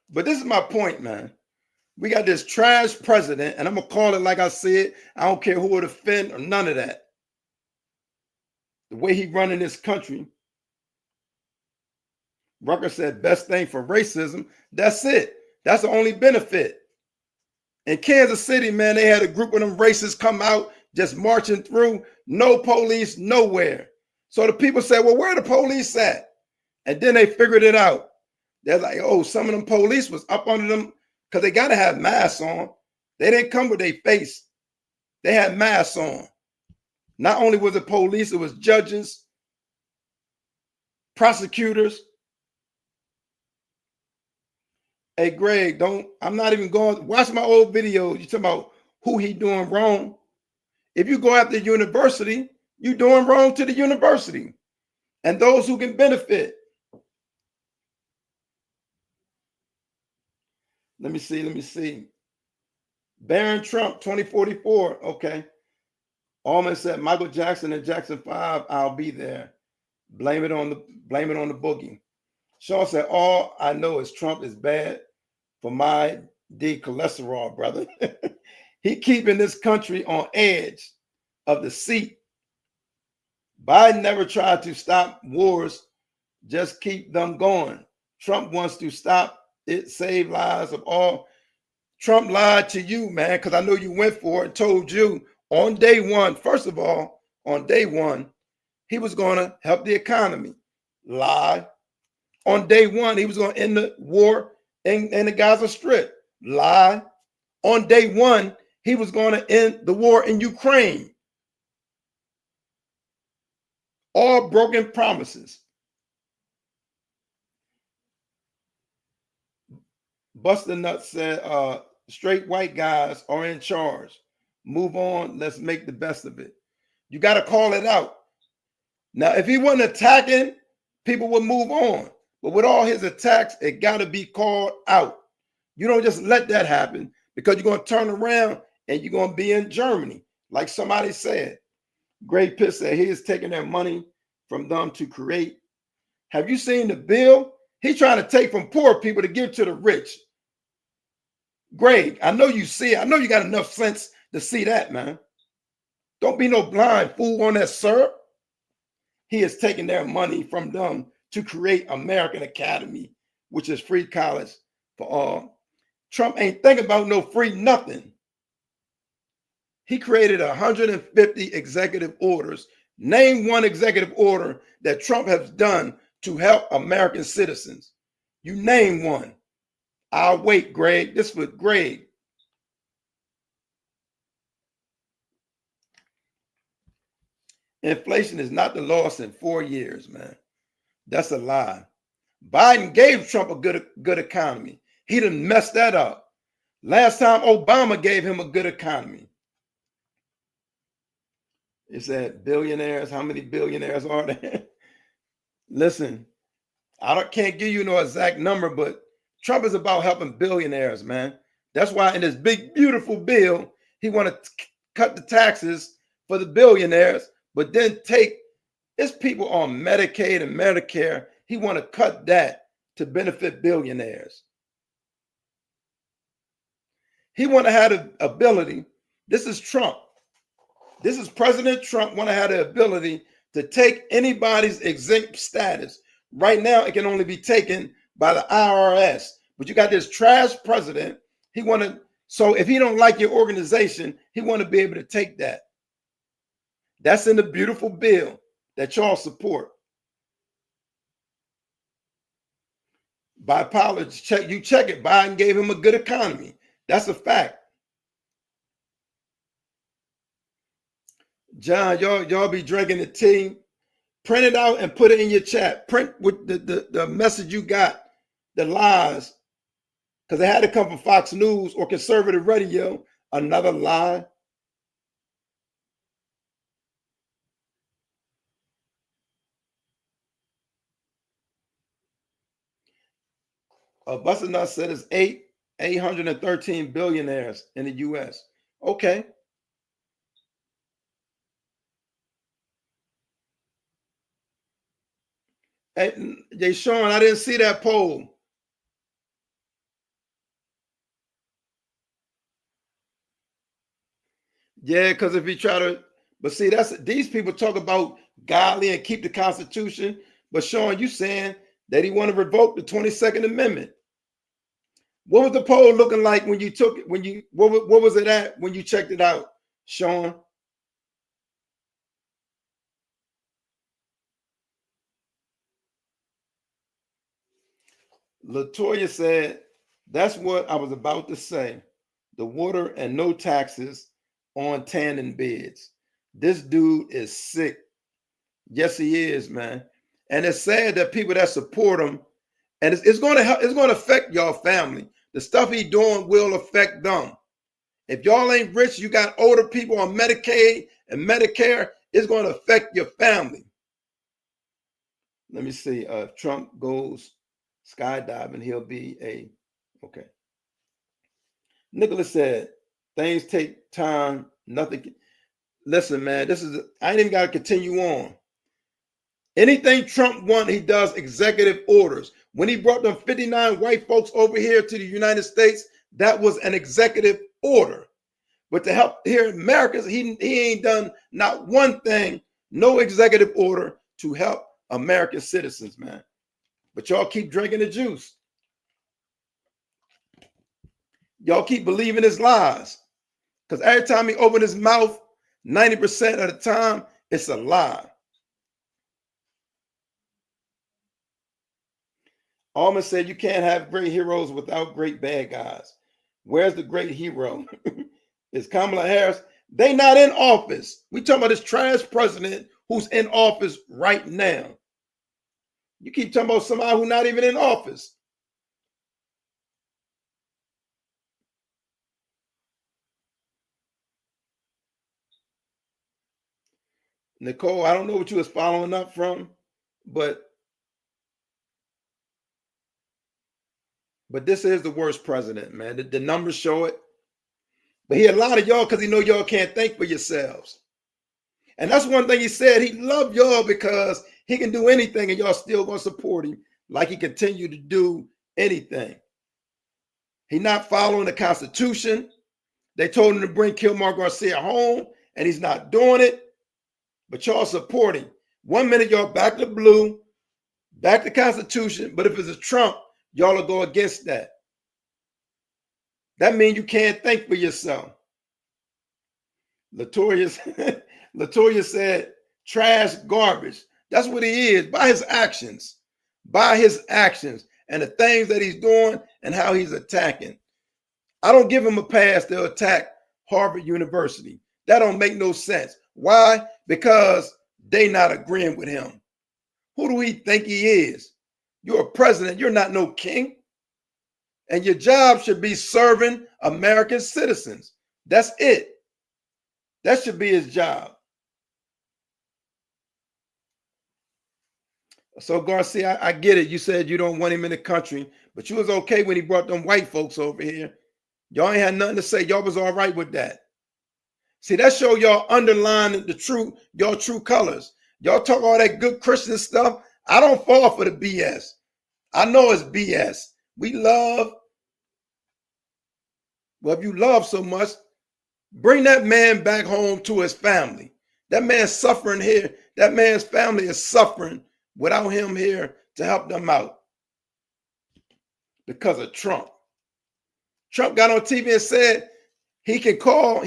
But this is my point, man. We got this trash president, and I'm going to call it like I see it. I don't care who would offend or none of that. The way he running this country. Rucker said best thing for racism. That's it. That's the only benefit. In Kansas City, man, they had a group of them racists come out just marching through. No police, nowhere. So the people said, well, where are the police at? And then they figured it out. They're like, oh, some of them police was up under them because they got to have masks on. They didn't come with their face. They had masks on. Not only was it police, it was judges, prosecutors. Hey, Greg, I'm not even going, watch my old videos. You talking about who he doing wrong. If you go after the university, you doing wrong to the university and those who can benefit. Let me see. Barron Trump, 2044. Okay. Allman said Michael Jackson and Jackson 5, I'll be there. Blame it on the boogie. Sean said, all I know is Trump is bad for my D cholesterol, brother. He keeping this country on edge of the seat. Biden never tried to stop wars, just keep them going. Trump wants to stop it, save lives of all. Trump lied to you, man, because I know you went for it and told you on day one, first of all, on day one, he was going to help the economy. Lie. On day one, he was going to end the war in the Gaza Strip. Lie. On day one, he was going to end the war in Ukraine. All broken promises. Buster Nuts said, straight white guys are in charge. Move on. Let's make the best of it. You got to call it out. Now, if he wasn't attacking, people would move on. But with all his attacks, it got to be called out. You don't just let that happen because you're going to turn around and you're going to be in Germany, like somebody said. Great Pitt said he is taking their money from them to create. Have you seen the bill? He's trying to take from poor people to give to the rich. Greg, I know you see it. I know you got enough sense to see that, man. Don't be no blind fool on that, sir. He is taking their money from them to create American Academy, which is free college for all. Trump ain't thinking about no free nothing. He created 150 executive orders. Name one executive order that Trump has done to help American citizens. You name one. I'll wait, Greg. This was Greg. Inflation is not the loss in 4 years, man. That's a lie. Biden gave Trump a good economy. He done messed that up. Last time Obama gave him a good economy. It said billionaires. How many billionaires are there? Listen, can't give you no exact number, but Trump is about helping billionaires, man. That's why in this big, beautiful bill, he want to cut the taxes for the billionaires, but then take it's people on Medicaid and Medicare. He want to cut that to benefit billionaires. He want to have the ability. This is Trump. This is President Trump want to have the ability to take anybody's exempt status. Right now, it can only be taken by the IRS. But you got this trash president. He want to. So if he don't like your organization, he want to be able to take that. That's in the beautiful bill that y'all support. Bipartisan check, you check it. Biden gave him a good economy. That's a fact. John, y'all be drinking the tea. Print it out and put it in your chat. Print with the message you got, the lies, because it had to come from Fox News or conservative radio. Another lie. Buster Nuts said it's 813 billionaires in the U.S. Okay. Hey, Sean, I didn't see that poll. Yeah, because if you try to, but see, these people talk about godly and keep the Constitution. But Sean, you saying that he want to revoke the 22nd Amendment. What was the poll looking like when you took it? What was it at when you checked it out, Sean? Latoya said, that's what I was about to say. The water and no taxes on tanning beds. This dude is sick. Yes, he is, man. And it's sad that people that support him, and it's going to help, it's going to affect y'all family. The stuff he doing will affect them. If y'all ain't rich, you got older people on Medicaid and Medicare, it's going to affect your family. Let me see. If Trump goes skydiving, he'll be okay. Nicholas said, things take time. Nothing. Listen, man, I ain't even got to continue on. Anything Trump wants, he does executive orders. When he brought them 59 white folks over here to the United States, that was an executive order. But to help here in America, he ain't done not one thing, no executive order to help American citizens, man. But y'all keep drinking the juice. Y'all keep believing his lies. Because every time he opens his mouth, 90% of the time, it's a lie. Alma said you can't have great heroes without great bad guys. Where's the great hero? It's Kamala Harris. They not in office. We talking about this trash president who's in office right now. You keep talking about somebody who's not even in office. Nicole, I don't know what you was following up from, but this is the worst president, man. The numbers show it. But he had a lot of y'all because he know y'all can't think for yourselves. And that's one thing he said. He loved y'all because he can do anything and y'all still going to support him like he continued to do anything. He not following the Constitution. They told him to bring Kilmar Garcia home and he's not doing it. But y'all support him. 1 minute y'all back to blue, back to Constitution. But if it's a Trump, y'all will go against that. That means you can't think for yourself. Latoya said, trash, garbage. That's what he is by his actions. By his actions and the things that he's doing and how he's attacking. I don't give him a pass to attack Harvard University. That don't make no sense. Why? Because they not agreeing with him. Who do he think he is? You're a president. You're not no king. And your job should be serving American citizens. That's it. That should be his job. So Garcia, I get it. You said you don't want him in the country, but you was okay when he brought them white folks over here. Y'all ain't had nothing to say. Y'all was all right with that. See, that show y'all underlining your true colors. Y'all talk all that good Christian stuff. I don't fall for the BS. I know it's BS. We love, well, if you love so much, bring that man back home to his family. That man's suffering here. That man's family is suffering without him here to help them out because of Trump. Trump got on TV and said he can call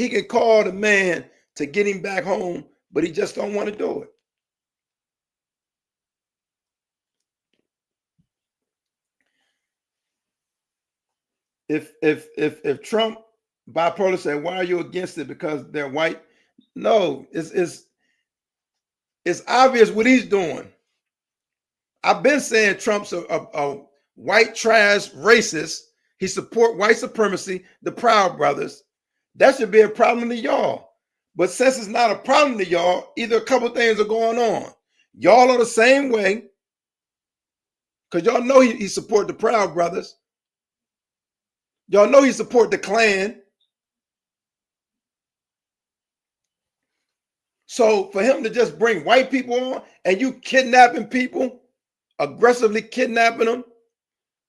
the man to get him back home, but he just don't want to do it. If Trump bipolar said, why are you against it? Because they're white? No, it's obvious what he's doing. I've been saying Trump's a white trash racist. He support white supremacy, the Proud Brothers. That should be a problem to y'all. But since it's not a problem to y'all, either a couple things are going on. Y'all are the same way, because y'all know he support the Proud Brothers. Y'all know he support the Klan. So for him to just bring white people on and you kidnapping people, aggressively kidnapping them,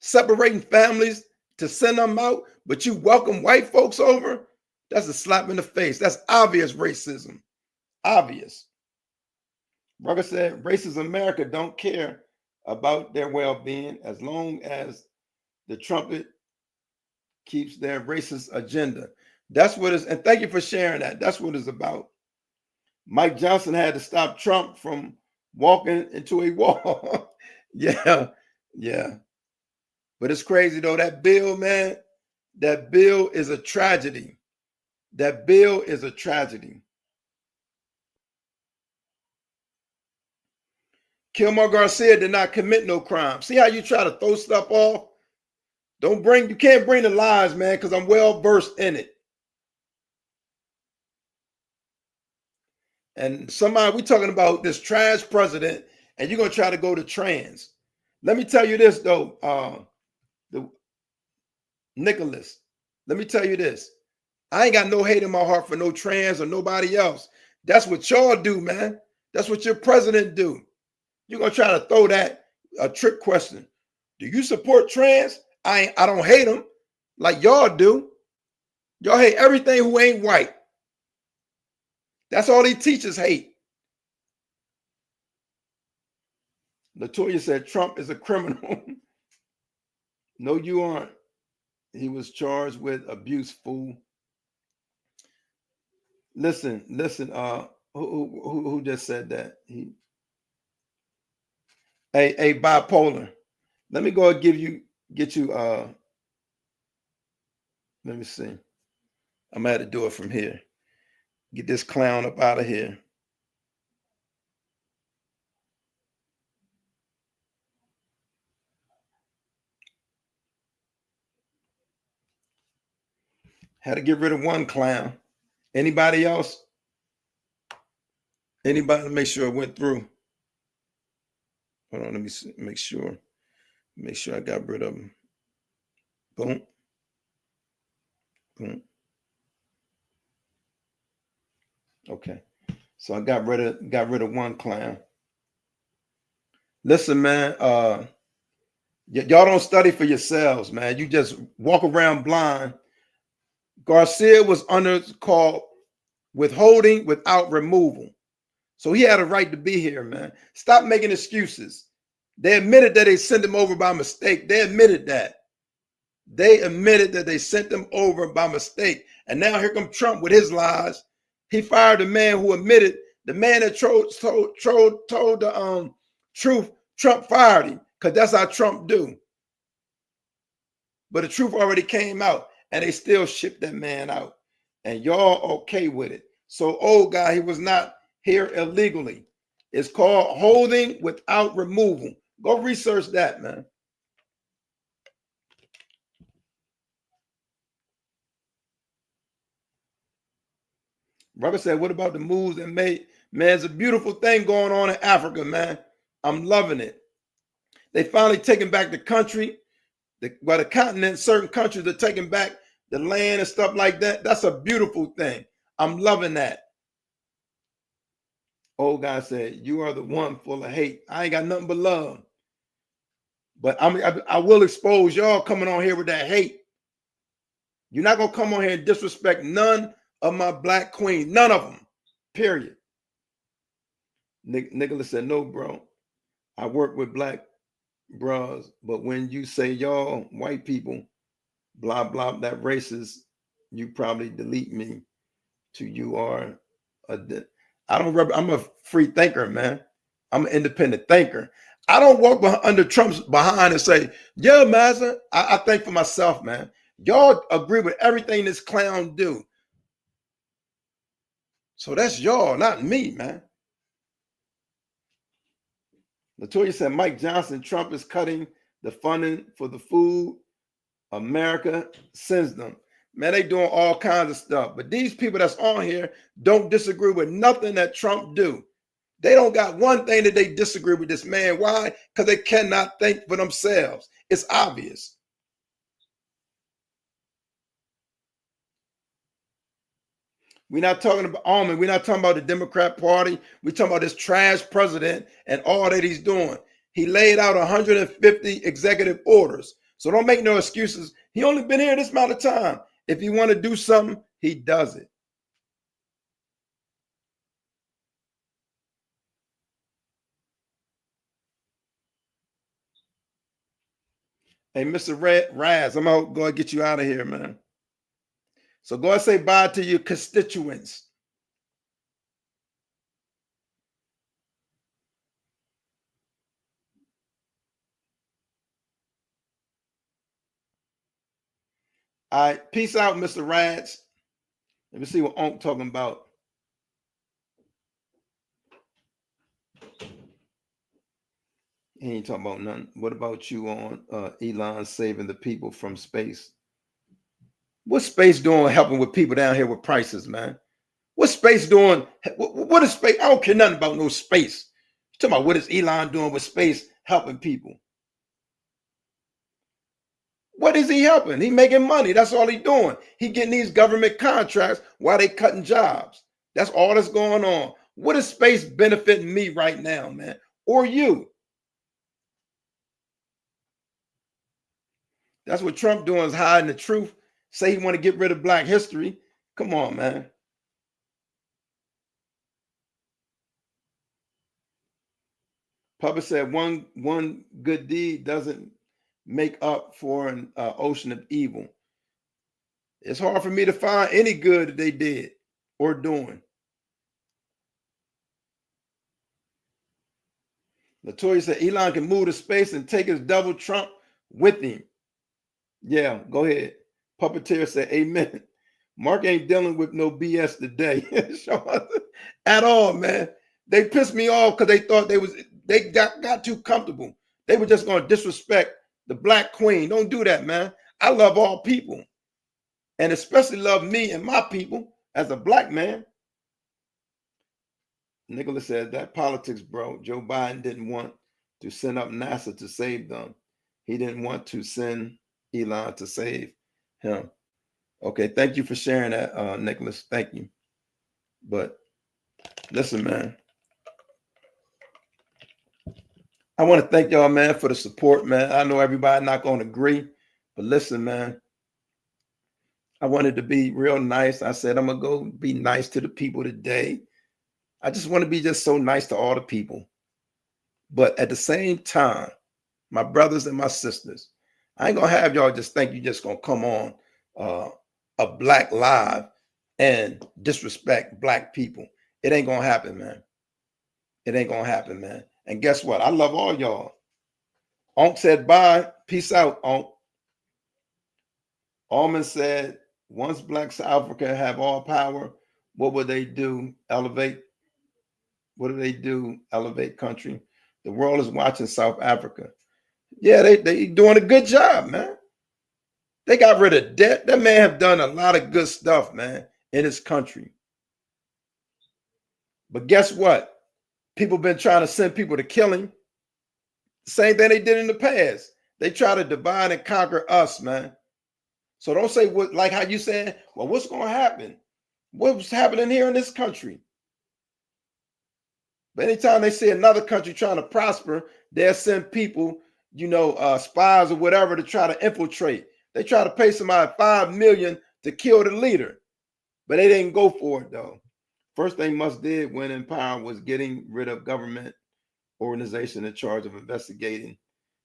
separating families to send them out, but you welcome white folks over, that's a slap in the face. That's obvious racism. Obvious. Rucker said, racist America don't care about their well-being as long as the trumpet keeps their racist agenda. That's what it's, and thank you for sharing that. That's what it's about. Mike Johnson had to stop Trump from walking into a wall. Yeah. But it's crazy though. That bill, man, that bill is a tragedy. That bill is a tragedy. Kilmar Garcia did not commit no crime. See how you try to throw stuff off? You can't bring the lies, man, because I'm well versed in it. And we talking about this trash president, and you're gonna try to go to trans. Let me tell you this though, Nicholas. Let me tell you this. I ain't got no hate in my heart for no trans or nobody else. That's what y'all do, man. That's what your president do. You're gonna try to throw that a trick question. Do you support trans? I don't hate them like y'all do. Y'all hate everything who ain't white. That's all these teachers hate. Latoya said Trump is a criminal. No, you aren't. He was charged with abuse, fool. Listen. Who just said that? Hey, bipolar. Let me go and get you. Let me see. I'm gonna have to do it from here. Get this clown up out of here. Had to get rid of one clown. Anybody else? Anybody? Make sure it went through. Hold on, let me see, make sure. Make sure I got rid of him. Boom. Boom. Okay. So I got rid of one clown. Listen, man, y'all don't study for yourselves, man. You just walk around blind. Garcia was called withholding without removal. So he had a right to be here, man. Stop making excuses. They admitted that they sent him over by mistake. They admitted that. They admitted that they sent him over by mistake. And now here comes Trump with his lies. He fired the man who admitted, the man that told the truth. Trump fired him because that's how Trump do. But the truth already came out and they still shipped that man out. And y'all okay with it. So old guy, he was not here illegally. It's called holding without removal. Go research that, man. Robert said, what about the moves that made, man, it's a beautiful thing going on in Africa, man. I'm loving it. They finally taking back the country, the continent, certain countries are taking back the land and stuff like that. That's a beautiful thing. I'm loving that. Old guy said, "You are the one full of hate." I ain't got nothing but love. But I will expose y'all coming on here with that hate. You're not gonna come on here and disrespect none of my black queens, none of them. Period. Nicholas said, "No, bro. I work with black bros, but when you say y'all white people, blah blah, that racist, you probably delete me to you are a." I don't. I'm a free thinker, man. I'm an independent thinker. I don't walk under Trump's behind and say, "Yeah, Master." I think for myself, man. Y'all agree with everything this clown do, so that's y'all, not me, man. Latoya said, "Mike Johnson, Trump is cutting the funding for the food America sends them." Man, they doing all kinds of stuff. But these people that's on here don't disagree with nothing that Trump do. They don't got one thing that they disagree with this man. Why? Because they cannot think for themselves. It's obvious. We're not talking about Almond. We're not talking about the Democrat Party. We're talking about this trash president and all that he's doing. He laid out 150 executive orders. So don't make no excuses. He only been here this amount of time. If he want to do something, he does it. Hey, Mr. Raz, I'm going to get you out of here, man. So go and say bye to your constituents. All right, peace out, Mr. Raz. Let me see what Onk talking about. He ain't talking about nothing. What about you on Elon saving the people from space? What's space doing helping with people down here with prices, man? What's space doing? What is space? I don't care nothing about no space. You're talking about what is Elon doing with space helping people? What is he helping? He making money. That's all he doing. He getting these government contracts while they cutting jobs. That's all that's going on. What is space benefiting me right now, man? Or you? That's what Trump doing, is hiding the truth. Say he want to get rid of Black history. Come on, man. Papa said one good deed doesn't make up for an ocean of evil. It's hard for me to find any good that they did or doing. Latoya said Elon can move to space and take his double Trump with him. Yeah, go ahead. Puppeteer said amen. Mark ain't dealing with no BS today. At all, man. They pissed me off because they thought they got too comfortable. They were just gonna disrespect the Black queen. Don't do that, man. I love all people, and especially love me and my people as a Black man. Nicholas said that politics, bro. Joe Biden didn't want to send up NASA to save them. He didn't want to send Elon to save him. Okay, thank you for sharing that, Nicholas. Thank you. But listen, man. I want to thank y'all, man, for the support, man. I know everybody not going to agree, but listen, man. I wanted to be real nice. I said I'm gonna go be nice to the people today. I just want to be just so nice to all the people. But at the same time, my brothers and my sisters, I ain't gonna have y'all just think you just gonna come on a Black live and disrespect Black people. It ain't gonna happen, man. It ain't gonna happen, man. And guess what? I love all y'all. Onk said bye. Peace out, Onk. Almond said, once Black South Africa have all power, what would they do? Elevate. What do they do? Elevate country. The world is watching South Africa. Yeah, they doing a good job, man. They got rid of debt. That man have done a lot of good stuff, man, in his country. But guess what? People been trying to send people to kill him. Same thing they did in the past. They try to divide and conquer us, man. So don't say what, like how you saying, well, what's going to happen? What's happening here in this country? But anytime they see another country trying to prosper, they'll send people, spies or whatever to try to infiltrate. They try to pay somebody $5 million to kill the leader, but they didn't go for it though. First thing Musk did when in power was getting rid of government organization in charge of investigating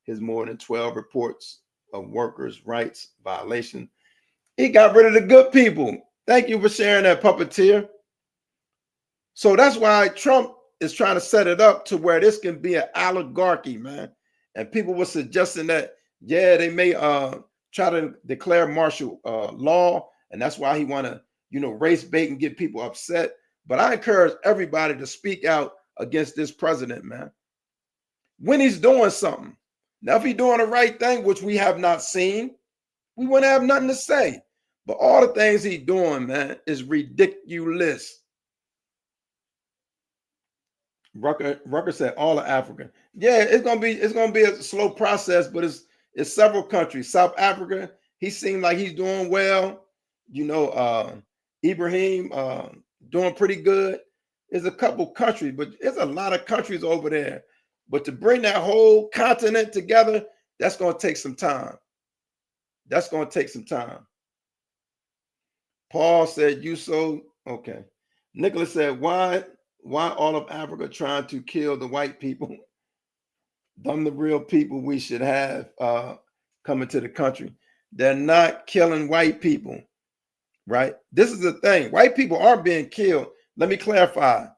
his more than 12 reports of workers' rights violation. He got rid of the good people. Thank you for sharing that, puppeteer. So that's why Trump is trying to set it up to where this can be an oligarchy, man. And people were suggesting that, yeah, they may try to declare martial law, and that's why he want to, race bait and get people upset. But I encourage everybody to speak out against this president, man, when he's doing something. Now, if he's doing the right thing, which we have not seen, we wouldn't have nothing to say. But all the things he's doing, man, is ridiculous. Rucker said all of Africa. Yeah, it's gonna be a slow process, but it's several countries. South Africa, he seemed like he's doing well. Ibrahim doing pretty good. There's a couple countries, but there's a lot of countries over there. But to bring that whole continent together, that's gonna take some time. That's gonna take some time. Paul said, "You so okay." Nicholas said, "Why all of Africa trying to kill the white people? Them the real people we should have coming to the country. They're not killing white people, right? This is the thing. White people are being killed. Let me clarify.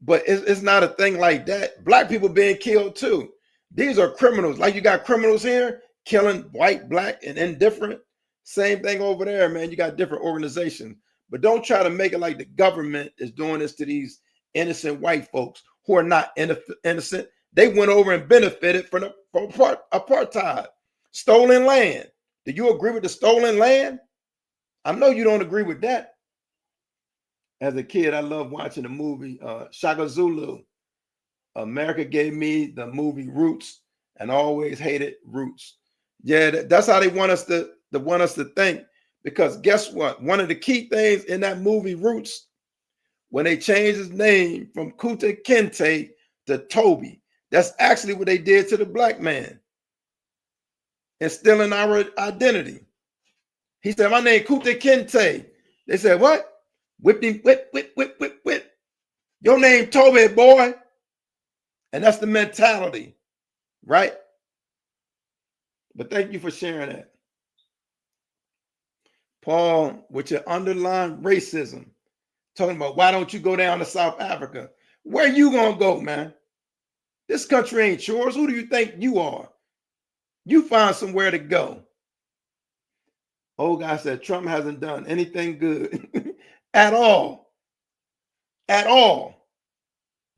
But it's not a thing like that. Black people being killed too. These are criminals. Like you got criminals here killing white, black, and indifferent. Same thing over there, man. You got different organizations. But don't try to make it like the government is doing this to these innocent white folks who are not innocent. They went over and benefited from apartheid. Stolen land. Do you agree with the stolen land? I know you don't agree with that. As a kid, I loved watching the movie Shaka Zulu. America gave me the movie Roots, and I always hated Roots. Yeah, that's how they want us to think. Because guess what? One of the key things in that movie Roots, when they changed his name from Kunta Kinte to Toby, that's actually what they did to the black man, instilling our identity. He said, "My name Kunta Kinte." They said, "What? Whip him, whip, whip, whip, whip, whip. Your name Toby, boy." And that's the mentality, right? But thank you for sharing that. Paul, with your underlying racism, talking about why don't you go down to South Africa? Where you gonna go, man? This country ain't yours. Who do you think you are? You find somewhere to go. Old guy said Trump hasn't done anything good at all. At all.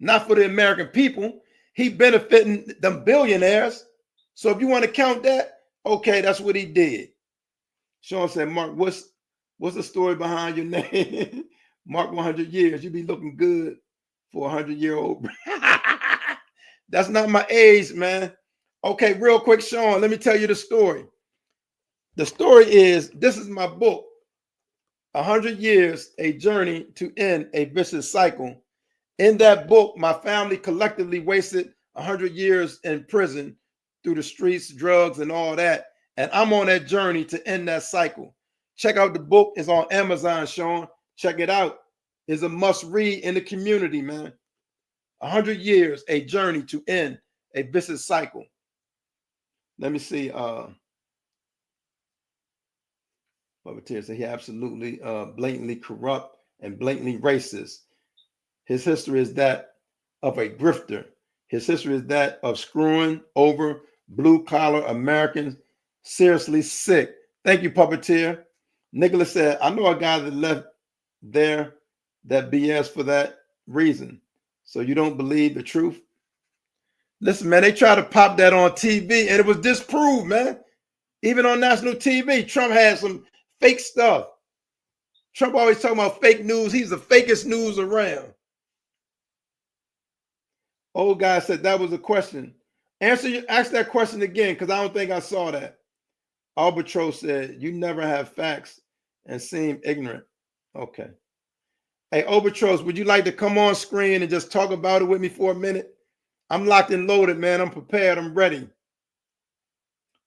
Not for the American people. He benefiting them billionaires. So if you want to count that, okay, that's what he did. Sean said, "Mark, what's the story behind your name?" Mark 100 years. You be looking good for 100-year-old. That's not my age, man. Okay, real quick, Sean, let me tell you the story. The story is, this is my book, 100 Years, A Journey to End a Vicious Cycle. In that book, my family collectively wasted 100 years in prison through the streets, drugs, and all that. And I'm on that journey to end that cycle. Check out the book. It's on Amazon, Sean. Check it out. It's a must read in the community, man. 100 Years, A Journey to End a Vicious Cycle. Let me see. Puppeteer said he absolutely blatantly corrupt and blatantly racist. His history is that of a grifter. His history is that of screwing over blue-collar Americans. Seriously sick. Thank you, Puppeteer. Nicholas said, "I know a guy that left there that BS for that reason. So you don't believe the truth?" Listen, man, they tried to pop that on TV and it was disproved, man. Even on national TV, Trump had some fake stuff. Trump always talking about fake news. He's the fakest news around. Old guy said that was a question. Ask that question again, because I don't think I saw that. Albatros said, "You never have facts and seem ignorant." Okay. Hey, Obertros, would you like to come on screen and just talk about it with me for a minute? I'm locked and loaded, man. I'm prepared. I'm ready.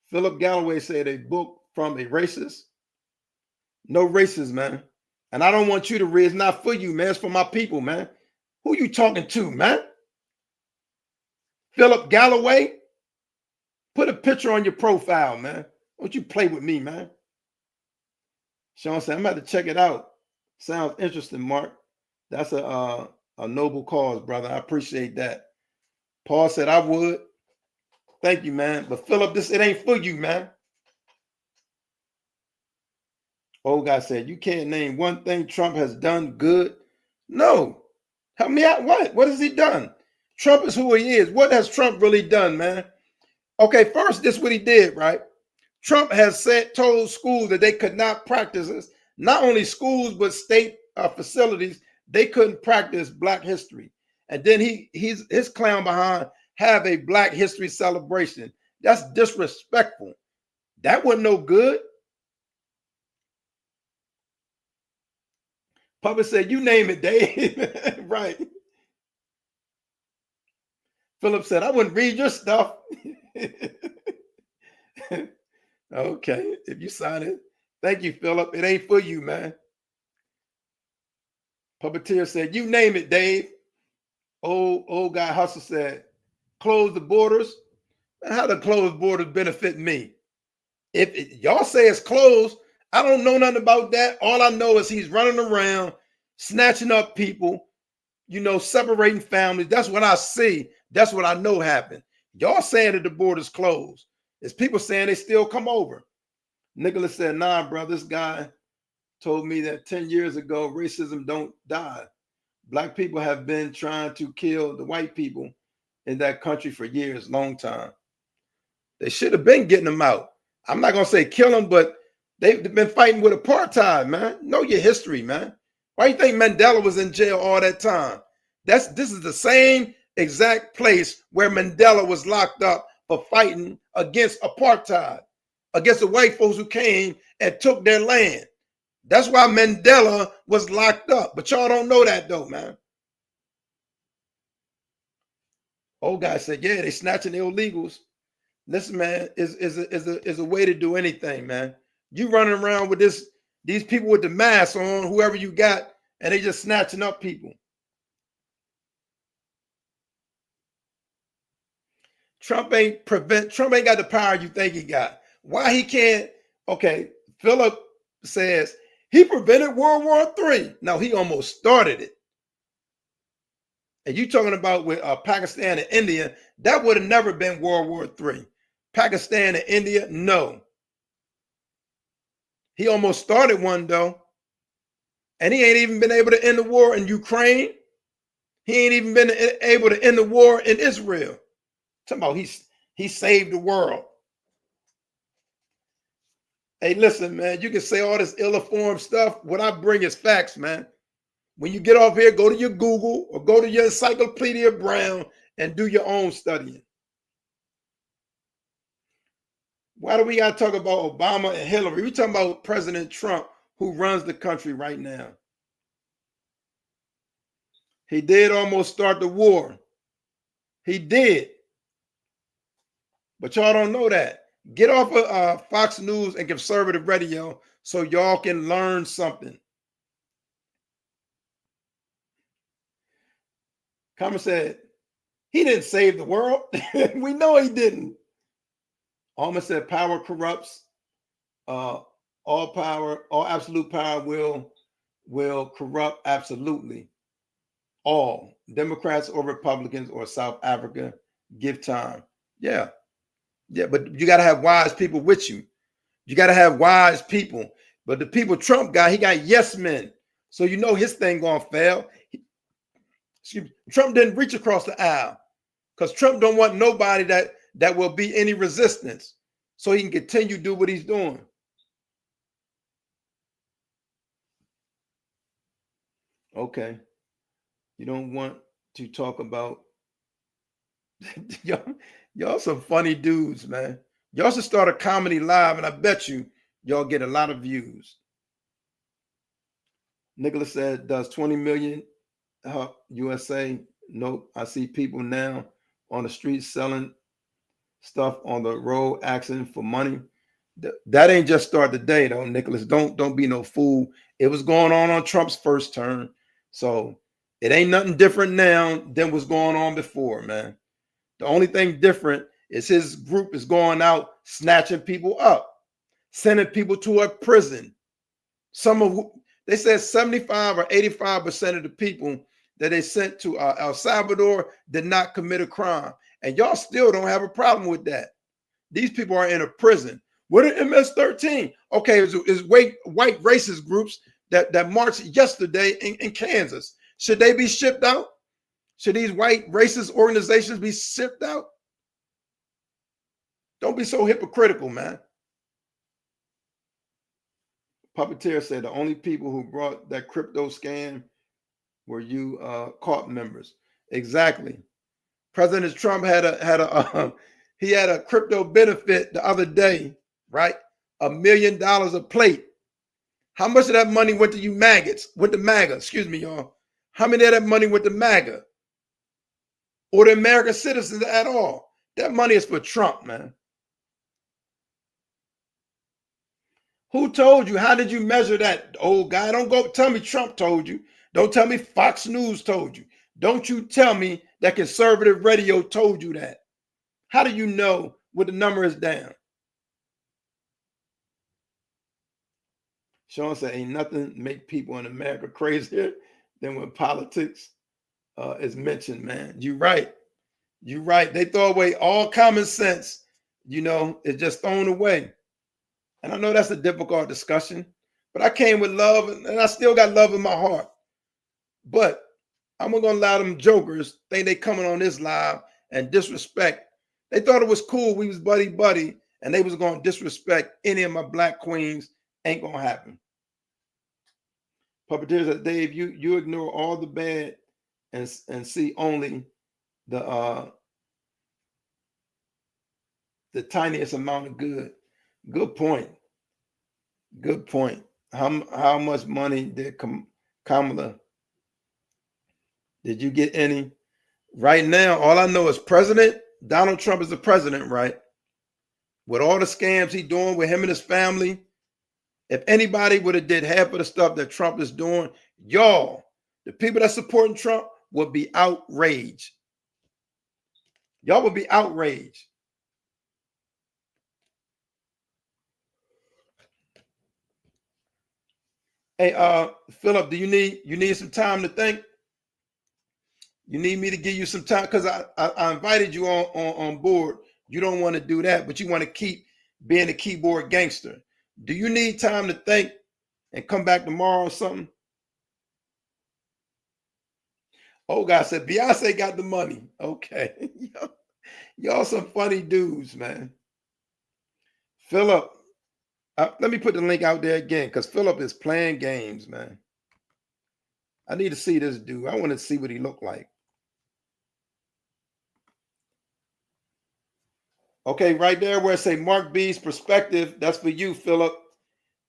Philip Galloway said a book from a racist. No racist, man. And I don't want you to read. It's not for you, man. It's for my people, man. Who you talking to, man? Philip Galloway? Put a picture on your profile, man. Don't you play with me, man. Sean said, I'm about to check it out. Sounds interesting, Mark. That's a noble cause, brother. I appreciate that. Paul said, I would. Thank you, man. But Philip, it ain't for you, man. Old guy said, you can't name one thing Trump has done good. No. Help me out. What? What has he done? Trump is who he is. What has Trump really done, man? Okay, first, this is what he did, right? Trump has told schools that they could not practice this. Not only schools, but state facilities, they couldn't practice Black history. And then his clown behind have a Black history celebration. That's disrespectful. That wasn't no good. Papa said, you name it, Dave. Right. Philip said, I wouldn't read your stuff. Okay, if you sign it. Thank you, Philip. It ain't for you, man. Puppeteer said, you name it, Dave. Old guy Hustle said, close the borders. How the closed borders benefit me? If y'all say it's closed, I don't know nothing about that. All I know is he's running around, snatching up people, separating families. That's what I see. That's what I know happened. Y'all saying that the border's closed. There's people saying they still come over. Nicholas said, nah, bro, this guy told me that 10 years ago, racism don't die. Black people have been trying to kill the white people in that country for years, long time. They should have been getting them out. I'm not going to say kill them, but they've been fighting with apartheid, man. Know your history, man. Why do you think Mandela was in jail all that time? This is the same exact place where Mandela was locked up for fighting against apartheid, against the white folks who came and took their land. That's why Mandela was locked up. But y'all don't know that though, man. Old guy said, yeah, they snatching the illegals. Listen, man, is a way to do anything, man. You running around with these people with the mask on, whoever you got, and they just snatching up people. Trump ain't got the power you think he got. Why he can't? Okay, Philip says he prevented World War III. No, he almost started it. And you talking about with Pakistan and India, that would have never been World War III. Pakistan and India, no. He almost started one though. And he ain't even been able to end the war in Ukraine. He ain't even been able to end the war in Israel. Talking about he saved the world. Hey, listen, man, you can say all this ill-informed stuff. What I bring is facts, man. When you get off here, go to your Google or go to your Encyclopedia Brown and do your own studying. Why do we got to talk about Obama and Hillary? We talking about President Trump, who runs the country right now. He did almost start the war. He did. But y'all don't know that. Get off of Fox News and conservative radio so y'all can learn something. Comer said, he didn't save the world. We know he didn't. Alma said, power corrupts. All absolute power will corrupt absolutely. All Democrats or Republicans or South Africa, give time. Yeah, but you got to have wise people with you. You got to have wise people. But the people Trump got, he got yes men. So you know his thing gonna fail. Trump didn't reach across the aisle because Trump don't want nobody that will be any resistance, so he can continue to do what he's doing. Okay. You don't want to talk about y'all some funny dudes, man. Y'all should start a comedy live, and I bet y'all get a lot of views. Nicholas said, does 20 million help USA? Nope. I see people now on the streets selling stuff on the road, asking for money. That ain't just start today, though, Nicholas. Don't be no fool. It was going on Trump's first term, so it ain't nothing different now than what's going on before, man. The only thing different is his group is going out snatching people up, sending people to a prison. Some of they said 75 or 85% of the people that they sent to El Salvador did not commit a crime, and y'all still don't have a problem with that. These people are in a prison. What are MS-13? Okay, it's white racist groups that marched yesterday in Kansas. Should they be shipped out? Should these white racist organizations be shipped out? Don't be so hypocritical, man. Puppeteer said the only people who brought that crypto scam were you caught members. Exactly. President Trump had a he had a crypto benefit the other day, right? $1 million a plate. How much of that money went to you maggots? Went to MAGA, excuse me, y'all. How many of that money went to MAGA? Or the American citizens at all? That money is for Trump, man. Who told you? How did you measure that, old guy? Don't go tell me Trump told you. Don't tell me Fox News told you. Don't you tell me that conservative radio told you that. How do you know what the number is down? Sean said, ain't nothing make people in America crazier than when politics is mentioned, man. You're right. You're right. They throw away all common sense, it's just thrown away. And I know that's a difficult discussion, but I came with love and I still got love in my heart. But I'm not gonna allow them jokers think they coming on this live and disrespect. They thought it was cool. We was buddy, and they was gonna disrespect any of my black queens. Ain't gonna happen. Puppeteers said, Dave, you ignore all the bad and see only the tiniest amount of good. Good point. Good point. How much money did Kamala? Did you get any? Right now, all I know is Donald Trump is the president, right? With all the scams he's doing with him and his family, if anybody would have did half of the stuff that Trump is doing, y'all, the people that supporting Trump, would be outraged. Y'all would be outraged. Hey, Philip, do you need some time to think? You need me to give you some time because I invited you on board. You don't want to do that, but you want to keep being a keyboard gangster. Do you need time to think and come back tomorrow or something? Oh, God said Beyonce got the money. Okay. Y'all some funny dudes, man. Philip, let me put the link out there again because Philip is playing games, man. I need to see this dude. I want to see what he looked like. Okay, right there where it say Mark B's perspective, that's for you, Philip.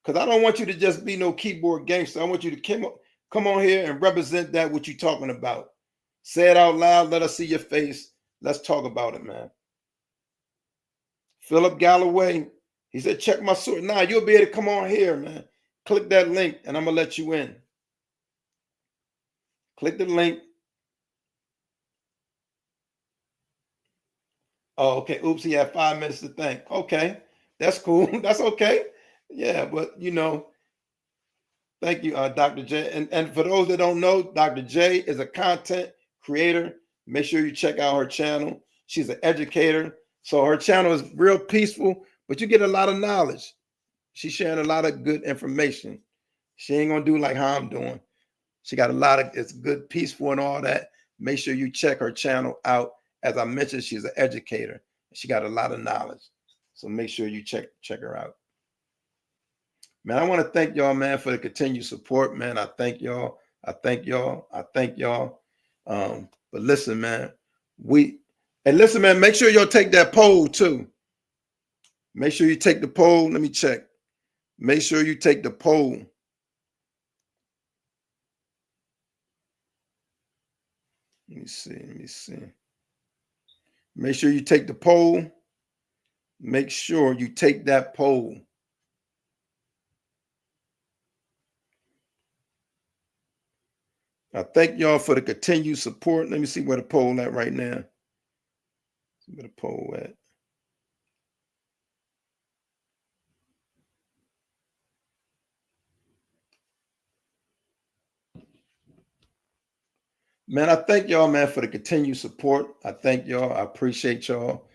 Because I don't want you to just be no keyboard gangster. I want you to come on here and represent that what you're talking about. Say it out loud. Let us see your face. Let's talk about it, man. Philip Galloway, he said, check my source. Nah, you'll be able to come on here, man. Click that link and I'm going to let you in. Click the link. Oh, okay. Oops, he had 5 minutes to think. Okay, that's cool. That's okay. Yeah, but thank you, Dr. J. And for those that don't know, Dr. J is a content creator. Make sure you check out her channel. She's an educator. So her channel is real peaceful, but you get a lot of knowledge. She's sharing a lot of good information. She ain't gonna do like how I'm doing. She got a lot of, it's good, peaceful and all that. Make sure you check her channel out. As I mentioned, she's an educator. She got a lot of knowledge. So make sure you check her out. Man, I want to thank y'all, man, for the continued support, man. I thank y'all. I thank y'all. I thank y'all. But listen, man, listen, man, make sure y'all take that poll too. Make sure you take the poll. Let me check. Make sure you take the poll. me see. Let me see. Make sure you take the poll. Make sure you take that poll. I thank y'all for the continued support. Let me see where the poll at right now. See where the poll at. Man, I thank y'all, man, for the continued support. I thank y'all. I appreciate y'all.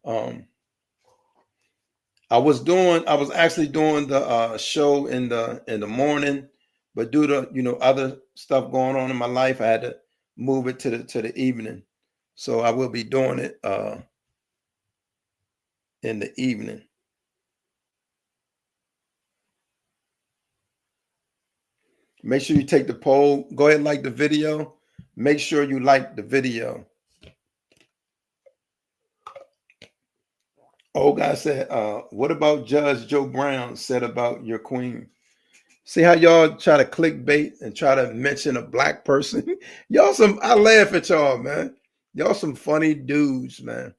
I was actually doing the show in the morning, but due to other stuff going on in my life, I had to move it to the evening. So I will be doing it in the evening. Make sure you take the poll. Go ahead and like the video. Make sure you like the video. Oh, God said, what about Judge Joe Brown said about your queen? See how y'all try to clickbait and try to mention a black person? I laugh at y'all, man. Y'all some funny dudes, man.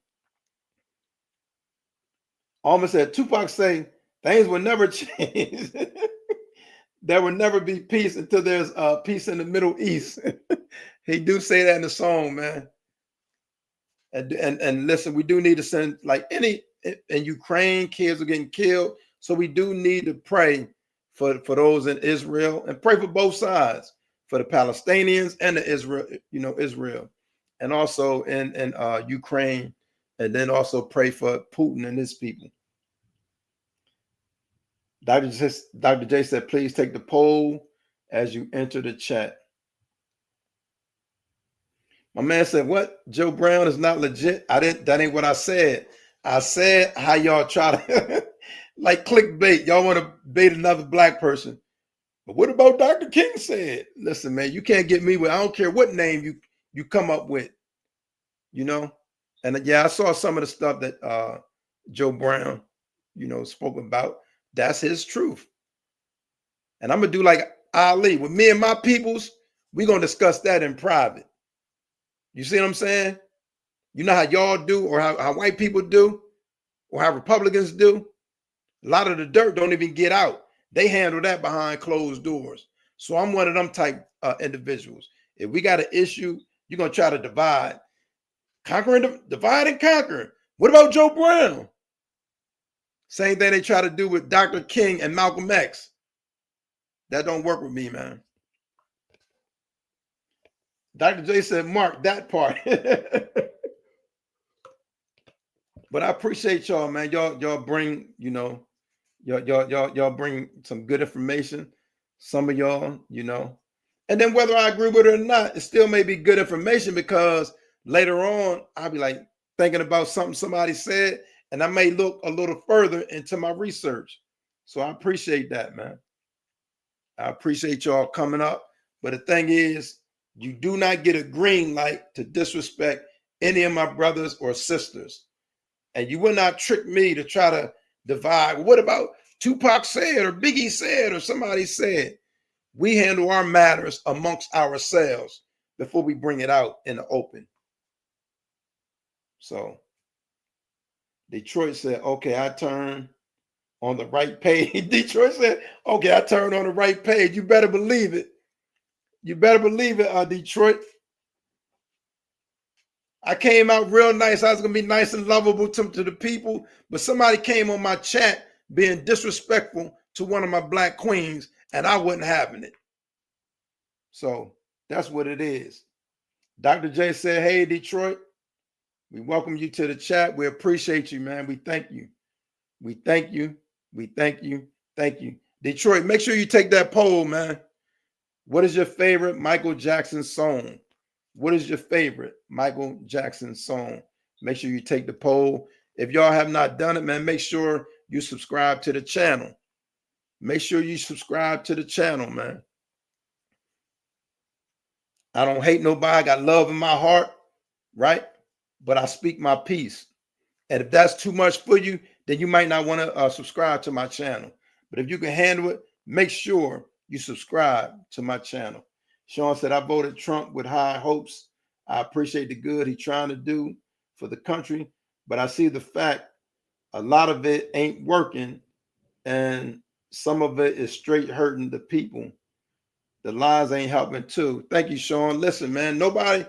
Almost said, Tupac say, things will never change. There will never be peace until there's peace in the Middle East. He do say that in the song, man. And listen, we do need to send like in Ukraine, kids are getting killed. So we do need to pray for those in Israel and pray for both sides, for the Palestinians and the Israel, and also in Ukraine, and then also pray for Putin and his people. Dr. J said, please take the poll as you enter the chat. My man said, what? Joe Brown is not legit? That ain't what I said. I said how y'all try to like clickbait. Y'all want to bait another black person. But what about Dr. King said? Listen, man, you can't get me with, I don't care what name you come up with, And yeah, I saw some of the stuff that Joe Brown, spoke about. That's his truth. And I'm gonna do like Ali. With me and my peoples, we're gonna discuss that in private. You see what I'm saying? You know how y'all do, or how white people do, or how Republicans do? A lot of the dirt don't even get out. They handle that behind closed doors. So I'm one of them type individuals. If we got an issue, you're going to try to divide. Divide and conquer. What about Joe Brown? Same thing they try to do with Dr. King and Malcolm X. That don't work with me, man. Dr. J said, mark that part. But I appreciate y'all, man. Y'all bring, y'all bring some good information. Some of y'all, and then whether I agree with it or not, it still may be good information because later on I'll be like thinking about something somebody said, and I may look a little further into my research. So I appreciate that, man. I appreciate y'all coming up. But the thing is, you do not get a green light to disrespect any of my brothers or sisters. And you will not trick me to try to divide. What about Tupac said or Biggie said or somebody said? We handle our matters amongst ourselves before we bring it out in the open. So Detroit said, okay, I turn on the right page. Detroit said, okay, I turned on the right page. You better believe it. You better believe it, Detroit. I came out real nice. I was going to be nice and lovable to the people, but somebody came on my chat being disrespectful to one of my black queens, and I wasn't having it. So that's what it is. Dr. J said, hey, Detroit, we welcome you to the chat. We appreciate you, man. We thank you. We thank you. We thank you. Thank you. Detroit, make sure you take that poll, man. What is your favorite Michael Jackson song? What is your favorite Michael Jackson song? Make sure you take the poll. If y'all have not done it, man, make sure you subscribe to the channel. Make sure you subscribe to the channel, man. I don't hate nobody. I got love in my heart, right? But I speak my piece. And if that's too much for you, then you might not want to subscribe to my channel. But if you can handle it, make sure you subscribe to my channel. Sean said, I voted Trump with high hopes. I appreciate the good he's trying to do for the country, but I see the fact a lot of it ain't working, and some of it is straight hurting the people. The lies ain't helping too. Thank you, Sean. Listen, man, nobody,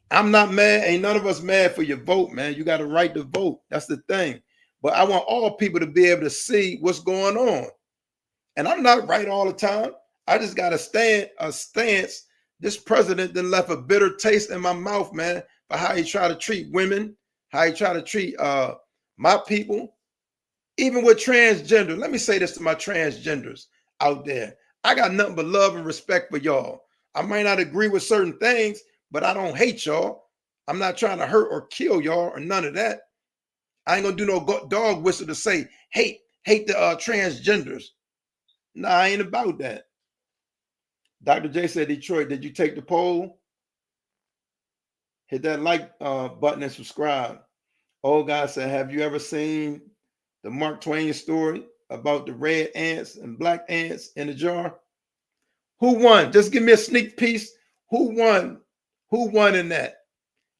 I'm not mad. Ain't none of us mad for your vote, man. You got a right to vote. That's the thing. But I want all people to be able to see what's going on. And I'm not right all the time. I just got to stand a stance. This president then left a bitter taste in my mouth, man, for how he try to treat women, how he try to treat my people, even with transgender. Let me say this to my transgenders out there. I got nothing but love and respect for y'all. I might not agree with certain things, but I don't hate y'all. I'm not trying to hurt or kill y'all or none of that. I ain't gonna do no dog whistle to say hate the transgenders. Nah, I ain't about that. Dr. J said, Detroit, did you take the poll? Hit that like button and subscribe. Old guy said, have you ever seen the Mark Twain story about the red ants and black ants in a jar? Who won? Just give me a sneak piece. Who won? Who won in that?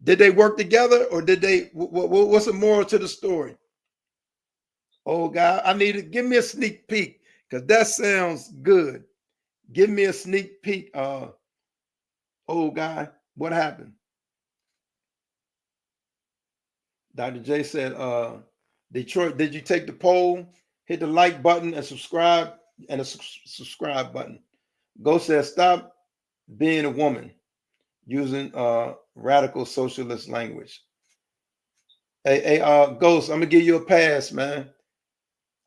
Did they work together or did they? What's the moral to the story? Old guy, I need to give me a sneak peek because that sounds good. Give me a sneak peek. Old guy, what happened? Dr. J said, Detroit, did you take the poll? Hit the like button and subscribe and a subscribe button. Ghost said, stop being a woman using radical socialist language. Hey, Ghost, I'm gonna give you a pass, man.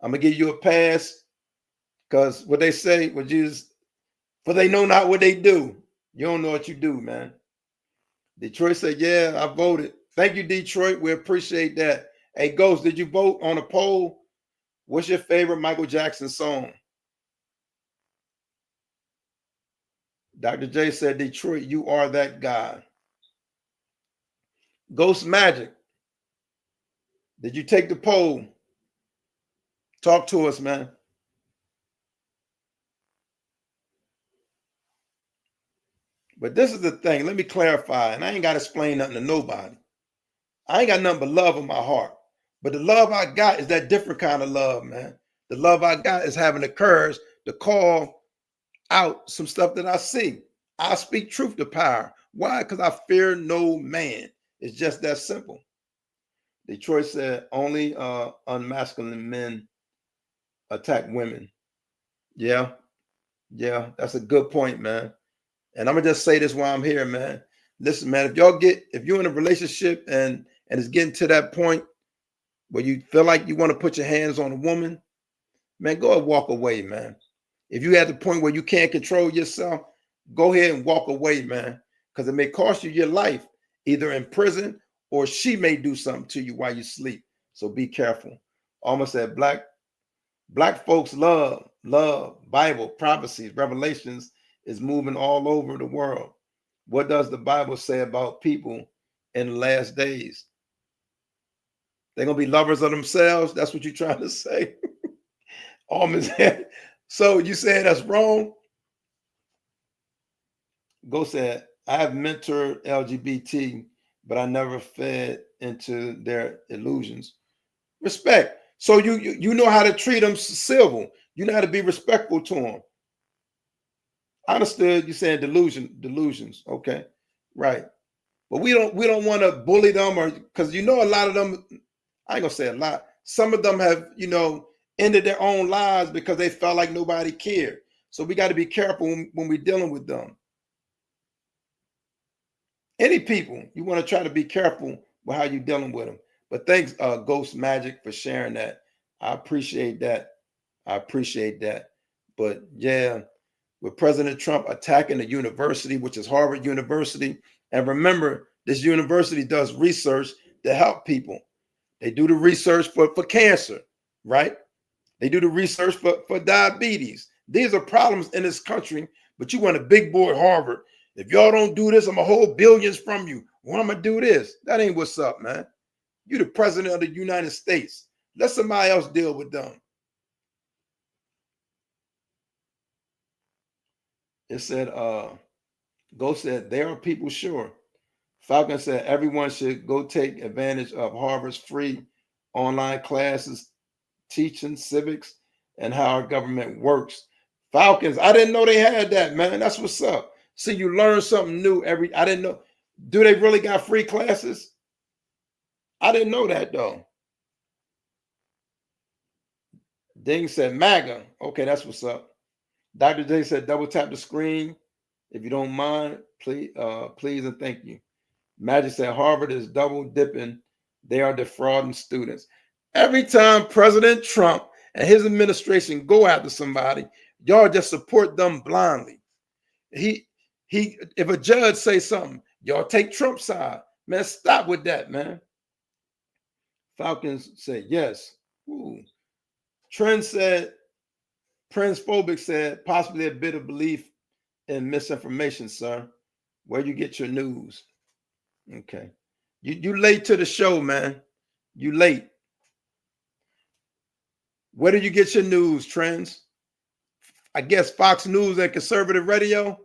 I'm gonna give you a pass because what they say, what Jesus, for they know not what they do. You don't know what you do, man. Detroit said, yeah, I voted. Thank you, Detroit. We appreciate that. Hey, Ghost, did you vote on a poll? What's your favorite Michael Jackson song? Dr. J said, Detroit, you are that guy. Ghost Magic, did you take the poll? Talk to us, man. But this is the thing. Let me clarify, and I ain't got to explain nothing to nobody. I ain't got nothing but love in my heart. But the love I got is that different kind of love, man. The love I got is having the courage to call out some stuff that I see. I speak truth to power. Why? Because I fear no man. It's just that simple. Detroit said only unmasculine men attack women. Yeah, yeah, that's a good point, man. And I'm gonna just say this while I'm here, man. Listen, man, if you're in a relationship and it's getting to that point where you feel like you want to put your hands on a woman, man, go and walk away, man. If you at the point where you can't control yourself, go ahead and walk away, man, because it may cost you your life, either in prison or she may do something to you while you sleep. So be careful. Almost said black folks love Bible prophecies, revelations is moving all over the world. What does the Bible say about people in the last days? They're gonna be lovers of themselves. That's what you're trying to say. Almost. So you saying that's wrong? Go said, I have mentored LGBT, but I never fed into their illusions. Respect. So you know how to treat them civil. You know how to be respectful to them. I understood you saying delusions. Okay, right. But we don't want to bully them or because you know a lot of them. I ain't gonna say a lot. Some of them have ended their own lives because they felt like nobody cared. So we got to be careful when we're dealing with them. Any people, you want to try to be careful with how you're dealing with them. But thanks, Ghost Magic, for sharing that. I appreciate that. I appreciate that. But yeah, with President Trump attacking the university, which is Harvard University, and remember, this university does research to help people. They do the research for cancer, right? They do the research for diabetes. These are problems in this country, but you want a big boy Harvard. If y'all don't do this, I'm gonna hold billions from you. Well, I'm gonna do this. That ain't what's up, man. You the president of the United States. Let somebody else deal with them. It said, Go said, there are people, sure. Falcon said everyone should go take advantage of Harvard's free online classes teaching civics and how our government works. Falcons, I didn't know they had that, man. That's what's up. See, you learn something new I didn't know. Do they really got free classes? I didn't know that though. Ding said MAGA. Okay, that's what's up. Dr. J said double tap the screen if you don't mind, please, please and thank you. Magic said Harvard is double dipping. They are defrauding students. Every time President Trump and his administration go after somebody, y'all just support them blindly. He if a judge say something, y'all take Trump's side. Man, stop with that, man. Falcons said yes. Ooh. Trent said, Prince Phobic said, possibly a bit of belief in misinformation, sir. Where you get your news? Okay. You late to the show, man. You late. Where do you get your news, Trends? I guess Fox News and conservative radio.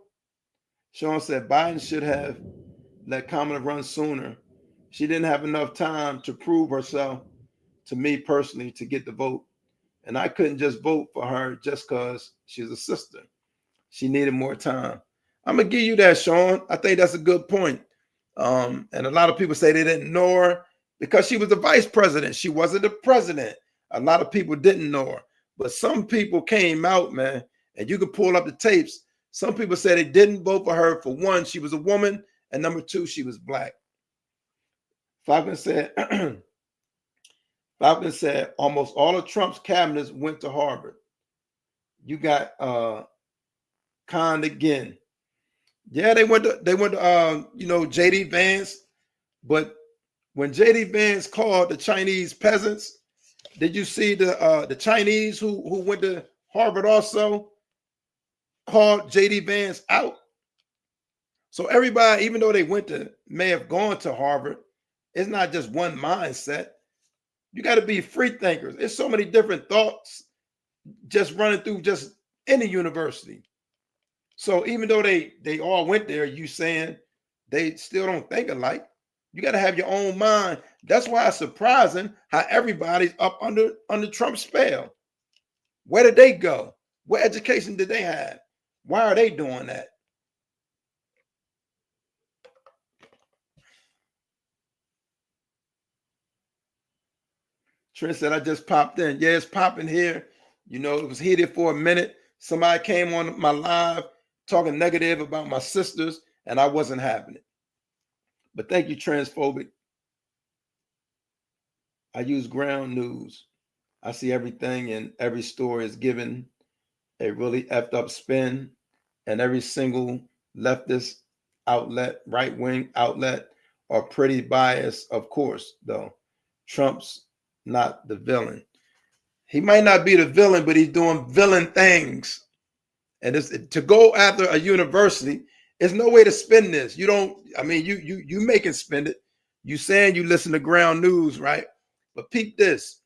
Sean said Biden should have let Kamala run sooner. She didn't have enough time to prove herself to me personally to get the vote. And I couldn't just vote for her just because she's a sister. She needed more time. I'm gonna give you that, Sean. I think that's a good point. And a lot of people say they didn't know her because she was the vice president. She wasn't the president. A lot of people didn't know her, but some people came out, man, and you can pull up the tapes. Some people said they didn't vote for her for one, she was a woman, and number two, she was black. Falcon said, Falcon said almost all of Trump's cabinets went to Harvard. You got Khan again. Yeah, they went to JD Vance, but when JD Vance called the Chinese peasants, did you see the Chinese who went to Harvard also called JD Vance out? So everybody, even though may have gone to Harvard, it's not just one mindset. You got to be free thinkers. There's so many different thoughts just running through just any university. So even though they all went there, you saying they still don't think alike. You got to have your own mind. That's why it's surprising how everybody's up under Trump's spell. Where did they go? What education did they have? Why are they doing that? Trent said, I just popped in. Yeah, it's popping here. It was heated for a minute. Somebody came on my live talking negative about my sisters, and I wasn't having it. But thank you, Transphobic. I use ground news. I see everything, and every story is given a really effed up spin, and every single leftist outlet, right-wing outlet, are pretty biased, of course, though. Trump's not the villain. He might not be the villain, but he's doing villain things. And to go after a university, there's no way to spin this. You make it spin it. You saying you listen to ground news, right? But peep this.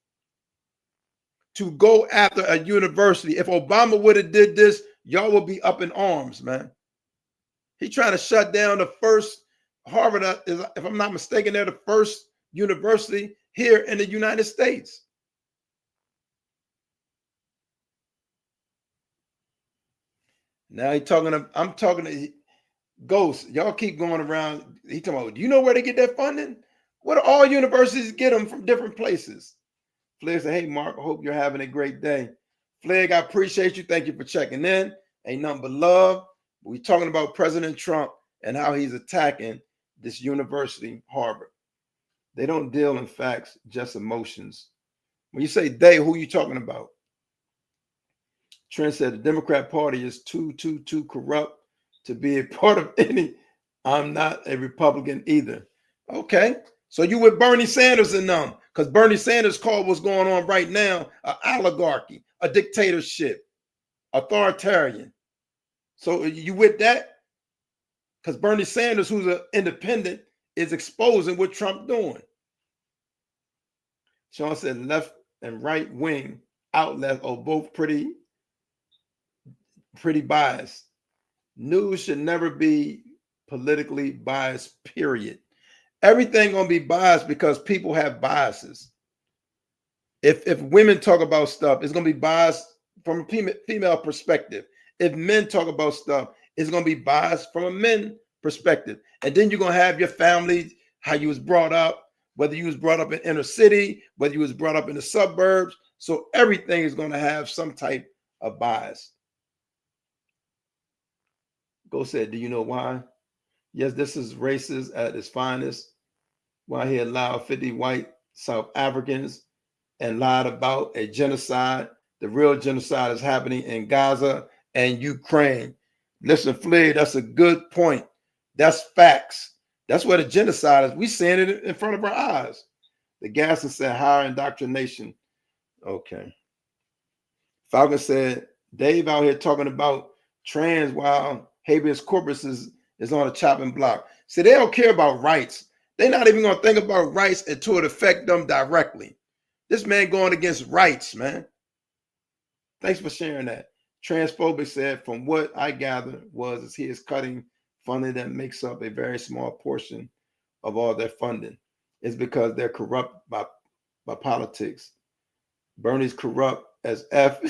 To go after a university, if Obama would have did this, y'all would be up in arms, man. He's trying to shut down the first Harvard, if I'm not mistaken, they're the first university here in the United States. Now I'm talking to Ghost. Y'all keep going around. He talking about, do you know where they get their funding? What do all universities get them from different places? Flair said, hey, Mark, I hope you're having a great day. Flair, I appreciate you. Thank you for checking in. Ain't nothing but love. We're talking about President Trump and how he's attacking this university, Harvard. They don't deal in facts, just emotions. When you say they, who are you talking about? Trent said the Democrat Party is too corrupt to be a part of any. I'm not a Republican either. Okay. So you with Bernie Sanders and them, because Bernie Sanders called what's going on right now an oligarchy, a dictatorship, authoritarian. So you with that? Because Bernie Sanders, who's an independent, is exposing what Trump doing. Sean said left and right wing outlets are both pretty biased. News should never be politically biased, period. Everything gonna be biased because people have biases. If women talk about stuff, it's gonna be biased from a female perspective. If men talk about stuff, it's gonna be biased from a men perspective. And then you're gonna have your family, how you was brought up, whether you was brought up in inner city, whether you was brought up in the suburbs. So everything is gonna have some type of bias. Go said, do you know why? Yes, this is racist at its finest. Why he allowed 50 white South Africans and lied about a genocide. The real genocide is happening in Gaza and Ukraine. Listen, Flair, that's a good point. That's facts. That's where the genocide is. We seeing it in front of our eyes. The Gasson said higher indoctrination. Okay. Falcon said Dave out here talking about trans while habeas corpus is on a chopping block. See, they don't care about rights. They're not even going to think about rights until it affect them directly. This man going against rights, man. Thanks for sharing that. Transphobic said, from what I gather is he is cutting funding that makes up a very small portion of all their funding. It's because they're corrupt by politics. Bernie's corrupt as F.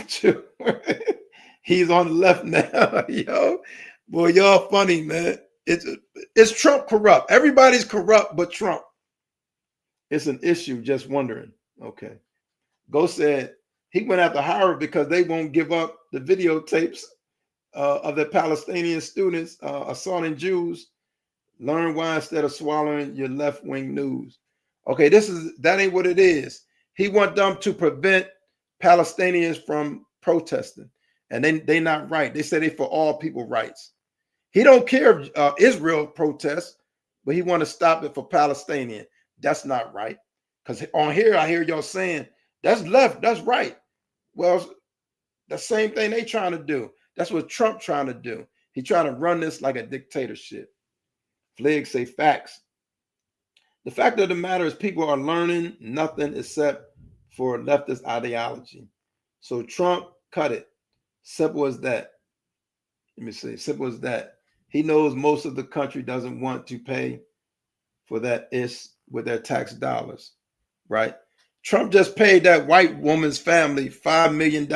He's on the left now. Yo, boy, y'all funny, man. It's Trump corrupt. Everybody's corrupt but Trump. It's an issue, just wondering. Okay. Go said he went after Howard because they won't give up the videotapes of the Palestinian students assaulting Jews. Learn why instead of swallowing your left-wing news. Okay, that ain't what it is. He want them to prevent Palestinians from protesting, and they not right. They say they for all people rights. He don't care if Israel protests, but he want to stop it for Palestinian. That's not right. Because on here, I hear y'all saying that's left, that's right. Well, the same thing they trying to do. That's what Trump trying to do. He trying to run this like a dictatorship. Flig say facts. The fact of the matter is people are learning nothing except for leftist ideology. So Trump cut it. Simple as that. Let me say, simple as that. He knows most of the country doesn't want to pay for that with their tax dollars, right? Trump just paid that white woman's family $5 million.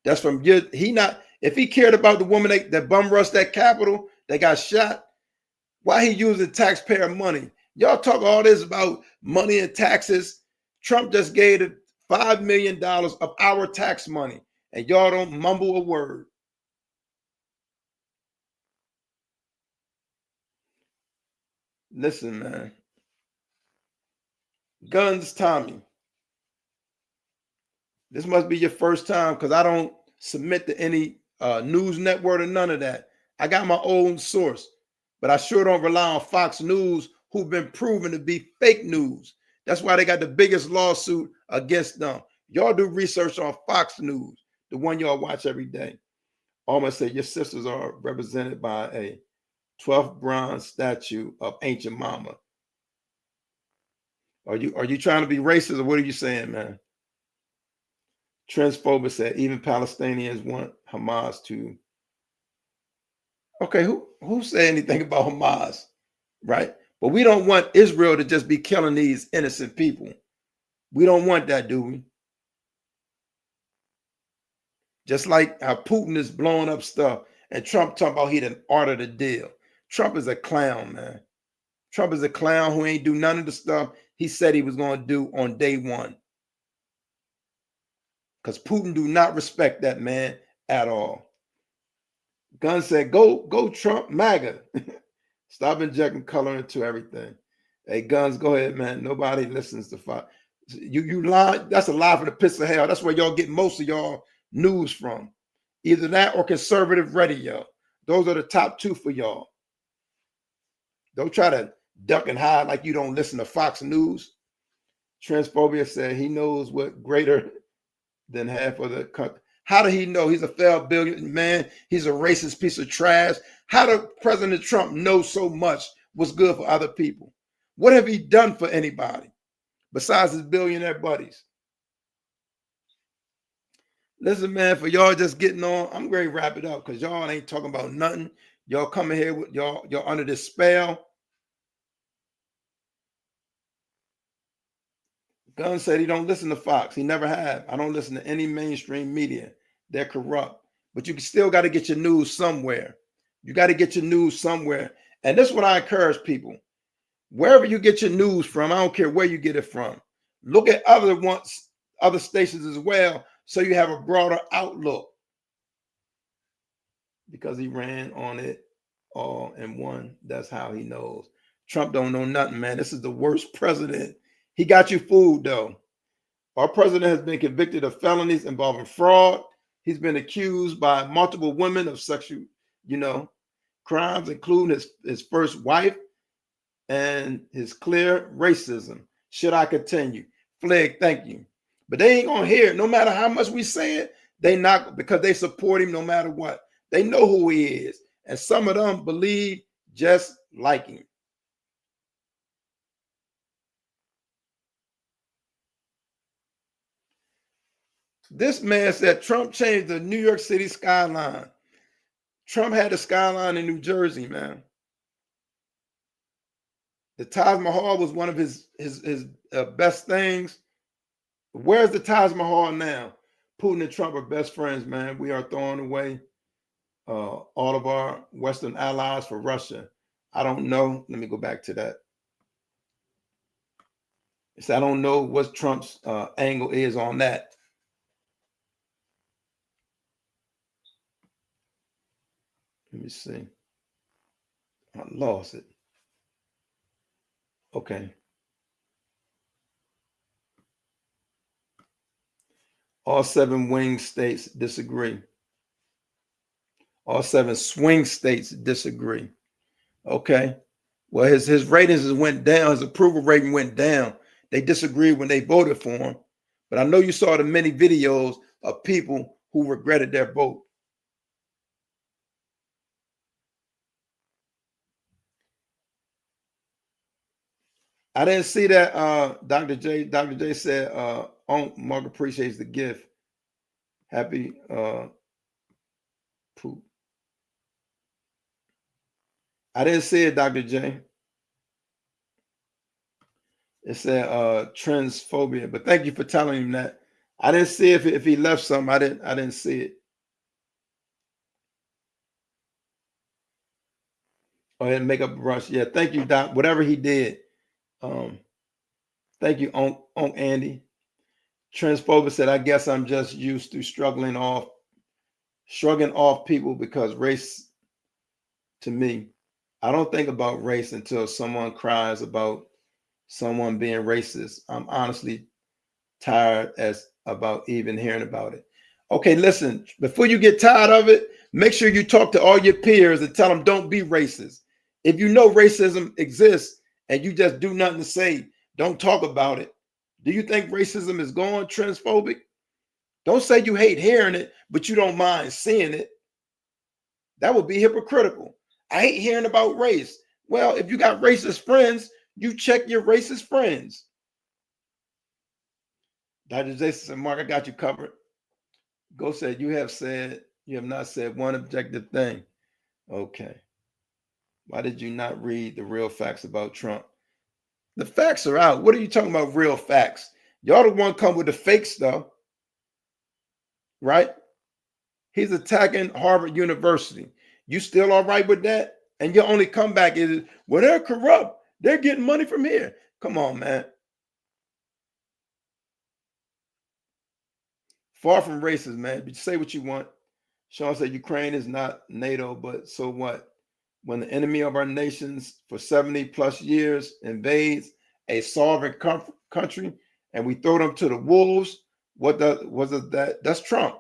That's from if he cared about the woman that bum rushed that Capitol, that got shot, why he using taxpayer money? Y'all talk all this about money and taxes. Trump just gave it $5 million of our tax money, and y'all don't mumble a word. Listen, man. Guns Tommy. This must be your first time because I don't submit to any news network or none of that. I got my own source, but I sure don't rely on Fox News, who've been proven to be fake news. That's why they got the biggest lawsuit against them. Y'all do research on Fox News, the one y'all watch every day. Almost say your sisters are represented by a 12th bronze statue of ancient mama. Are you trying to be racist or what are you saying, man? Transphobic said even Palestinians want Hamas to. Okay, who said anything about Hamas, right? But we don't want Israel to just be killing these innocent people. We don't want that, do we? Just like how Putin is blowing up stuff and Trump talking about he didn't order the deal. Trump is a clown, man. Trump is a clown who ain't do none of the stuff he said he was going to do on day one. Because Putin do not respect that man at all. Gunn said, go Trump, MAGA. Stop injecting color into everything. Hey, Guns, go ahead, man. Nobody listens to Fox. You lie. That's a lie for the pits of hell. That's where y'all get most of y'all news from. Either that or conservative radio. Those are the top two for y'all. Don't try to duck and hide like you don't listen to Fox News. Transphobia said he knows what greater than half of the country. How did he know? He's a failed billion man. He's a racist piece of trash. How did President Trump know so much what's good for other people? What have he done for anybody besides his billionaire buddies? Listen, man, for y'all just getting on, I'm ready to wrap it up because y'all ain't talking about nothing. Y'all coming here with y'all under this spell. Gunn said he don't listen to Fox. He never have. I don't listen to any mainstream media. They're corrupt. But you still got to get your news somewhere. You got to get your news somewhere. And this is what I encourage people. Wherever you get your news from, I don't care where you get it from. Look at other stations as well, so you have a broader outlook. Because he ran on it all and won. That's how he knows. Trump don't know nothing, man. This is the worst president. He got you fooled, though. Our president has been convicted of felonies involving fraud. He's been accused by multiple women of sexual, crimes, including his first wife, and his clear racism. Should I continue? Flag, thank you. But they ain't gonna hear it. No matter how much we say it, they not, because they support him no matter what. They know who he is. And some of them believe just like him. This man said Trump changed the New York City skyline. Trump had a skyline in New Jersey, man. The Taj Mahal was one of his best things. Where's the Taj Mahal now? Putin and Trump are best friends, man. We are throwing away all of our Western allies for Russia. I don't know. Let me go back to that. I don't know what Trump's angle is on that. Let me see. I lost it. Okay. All 7 wing states disagree. All 7 swing states disagree. Okay. Well, his ratings went down. His approval rating went down. They disagreed when they voted for him. But I know you saw the many videos of people who regretted their vote. I didn't see that, Dr. J. Dr. J said, Mark appreciates the gift. Happy poop. I didn't see it, Dr. J. It said transphobia, but thank you for telling him that. I didn't see if he left something. I didn't see it. Go ahead and make up a rush. Yeah, thank you, Doc. Whatever he did. Thank you, Unc Andy. Transphobia said, I guess I'm just used to shrugging off people because race, to me, I don't think about race until someone cries about someone being racist. I'm honestly tired about even hearing about it. Okay, listen, before you get tired of it, make sure you talk to all your peers and tell them don't be racist. If you know racism exists and you just do nothing to say, don't talk about it. Do you think racism is gone, transphobic? Don't say you hate hearing it, but you don't mind seeing it. That would be hypocritical. I hate hearing about race. Well, if you got racist friends, you check your racist friends. Dr. Jason said, Mark, I got you covered. Go said, you have not said one objective thing. Okay. Why did you not read the real facts about Trump? The facts are out. What are you talking about, real facts? Y'all the one come with the fake stuff, right? He's attacking Harvard University. You still all right with that? And your only comeback is, well, they're corrupt. They're getting money from here. Come on, man. Far from racist, man. But say what you want. Sean said Ukraine is not NATO, but so what? When the enemy of our nations for 70 plus years invades a sovereign country and we throw them to the wolves, that's Trump.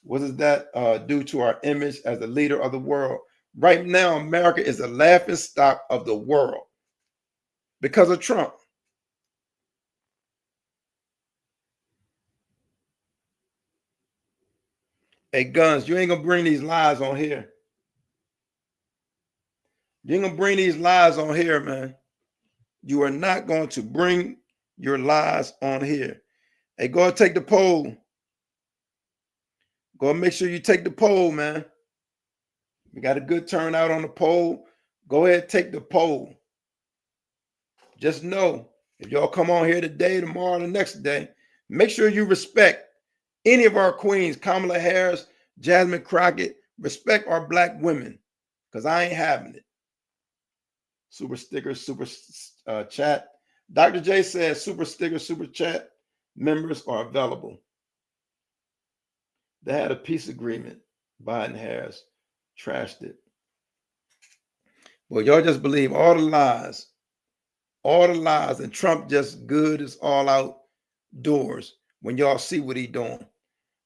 What does that do to our image as the leader of the world? Right now, America is the laughing stock of the world because of Trump. Hey, Guns, you ain't gonna bring these lies on here. You ain't gonna bring these lies on here, man. You are not going to bring your lies on here. Hey, go and take the poll. Go and make sure you take the poll, man. We got a good turnout on the poll. Go ahead, take the poll. Just know If y'all come on here today, tomorrow, the next day, make sure you respect any of our queens, Kamala Harris, Jasmine Crockett. Respect our black women, because I ain't having it. Super sticker, super chat. Dr. J says super sticker, super chat members are available. They had a peace agreement. Biden Harris trashed it. Well, y'all just believe all the lies, and Trump just good as all outdoors when y'all see what he doing.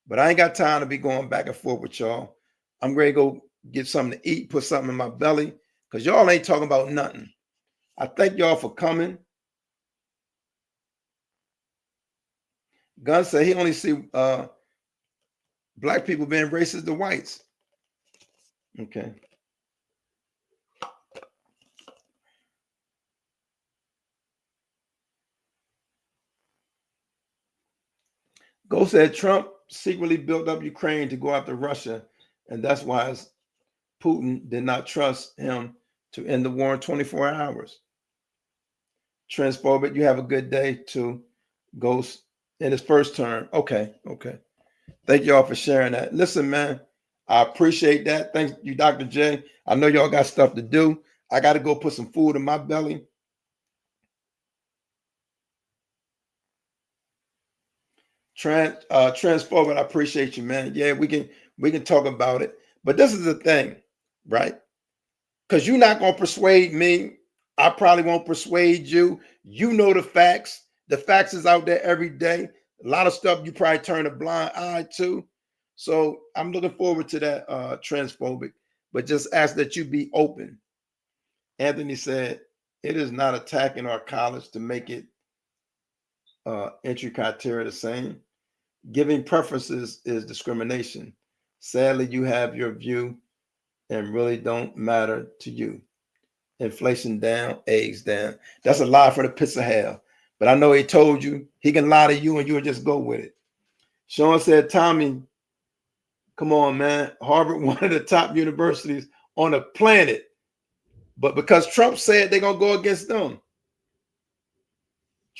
But I ain't got time to be going back and forth with y'all. I'm ready to go get something to eat, put something in my belly, because y'all ain't talking about nothing. I thank y'all for coming. Gunn said he only see black people being racist to whites. Okay. Go said Trump secretly built up Ukraine to go after Russia, and that's why Putin did not trust him to end the war in 24 hours. Transphobic, you have a good day too. Ghost in his first term. Okay. Thank y'all for sharing that. Listen, man, I appreciate that. Thank you, Dr. J. I know y'all got stuff to do. I got to go put some food in my belly. Transphobic, I appreciate you, man. Yeah, we can talk about it. But this is the thing, right? Because you're not gonna persuade me. I probably won't persuade you. You know the facts. The facts is out there every day. A lot of stuff you probably turn a blind eye to. So I'm looking forward to that transphobic, but just ask that you be open. Anthony said, it is not attacking our college to make it entry criteria the same. Giving preferences is discrimination. Sadly, you have your view and really don't matter to you. Inflation down, eggs down. That's a lie for the pits of hell. But I know he told you. He can lie to you and you'll just go with it. Sean said, Tommy, come on, man. Harvard, one of the top universities on the planet. But because Trump said they're going to go against them.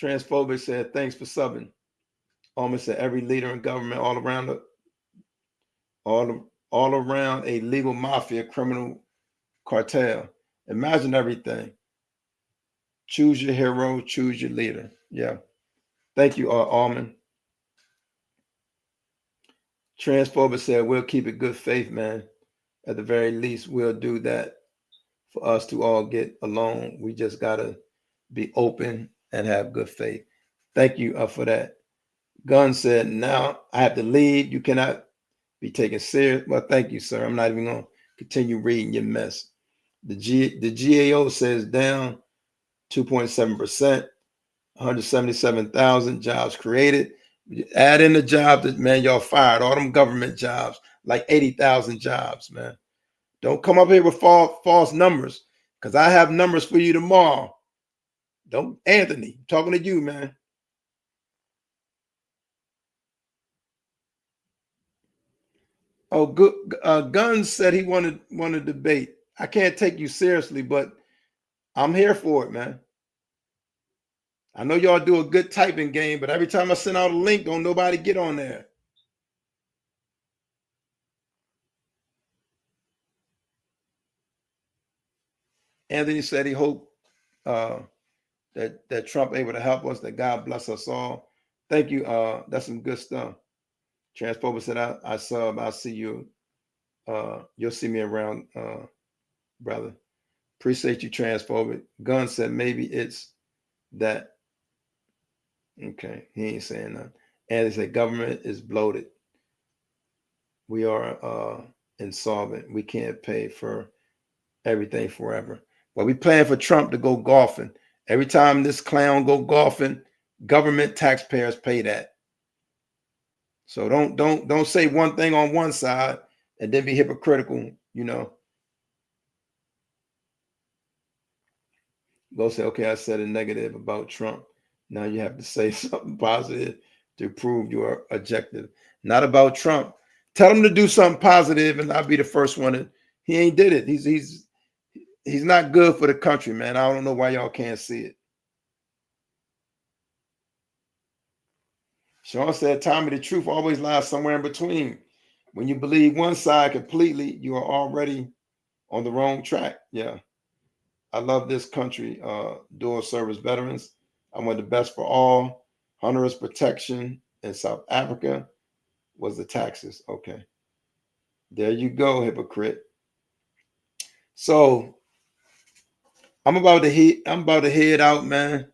Transphobic said, thanks for subbing. Almost said every leader in government all around a legal mafia criminal cartel. Imagine everything. Choose your hero, choose your leader. Yeah. Thank you, Almond. Transphobic said, we'll keep it good faith, man. At the very least, we'll do that for us to all get along. We just got to be open and have good faith. Thank you for that. Gunn said, now I have to leave. You cannot be taken serious. Well, thank you, sir. I'm not even going to continue reading your mess. The GAO says down 2.7%, 177,000 jobs created. Add in the job that, man, y'all fired, all them government jobs, like 80,000 jobs, man. Don't come up here with false numbers, because I have numbers for you tomorrow. Don't, Anthony, I'm talking to you, man. Oh, good. Guns said he wanted to debate. I can't take you seriously, but I'm here for it, man. I know y'all do a good typing game, but every time I send out a link, don't nobody get on there. Anthony said he hoped that Trump able to help us, that God bless us all. Thank you. That's some good stuff. Transphobic said, I sub, I'll see you. You'll see me around, brother. Appreciate you, Transphobic. Gunn said maybe it's that. Okay, he ain't saying nothing. And he said government is bloated. We are insolvent. We can't pay for everything forever. Well, we plan for Trump to go golfing. Every time this clown go golfing, government taxpayers pay that. So don't say one thing on one side and then be hypocritical, you know. Go say, okay, I said a negative about Trump. Now you have to say something positive to prove your objective. Not about Trump. Tell him to do something positive, and I'll be the first one. He ain't did it. He's not good for the country, man. I don't know why y'all can't see it. Sean said, Tommy, the truth always lies somewhere in between. When you believe one side completely, you are already on the wrong track. Yeah. I love this country, dual service veterans. I want the best for all. Honduras protection in South Africa was the taxes. Okay. There you go, hypocrite. So I'm about to head out, man.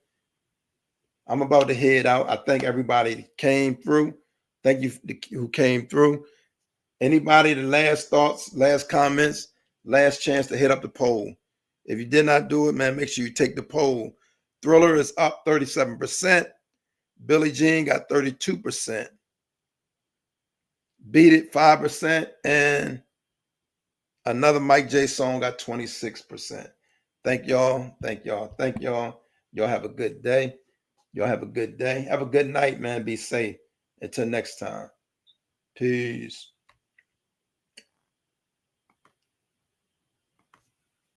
I'm about to head out. I thank everybody that came through. Thank you who came through. Anybody, the last thoughts, last comments, last chance to hit up the poll. If you did not do it, man, make sure you take the poll. Thriller is up 37%. Billie Jean got 32%. Beat It 5%. And another Mike J song got 26%. Thank y'all. Thank y'all. Thank y'all. Y'all have a good day. Y'all have a good day. Have a good night, man. Be safe. Until next time. Peace.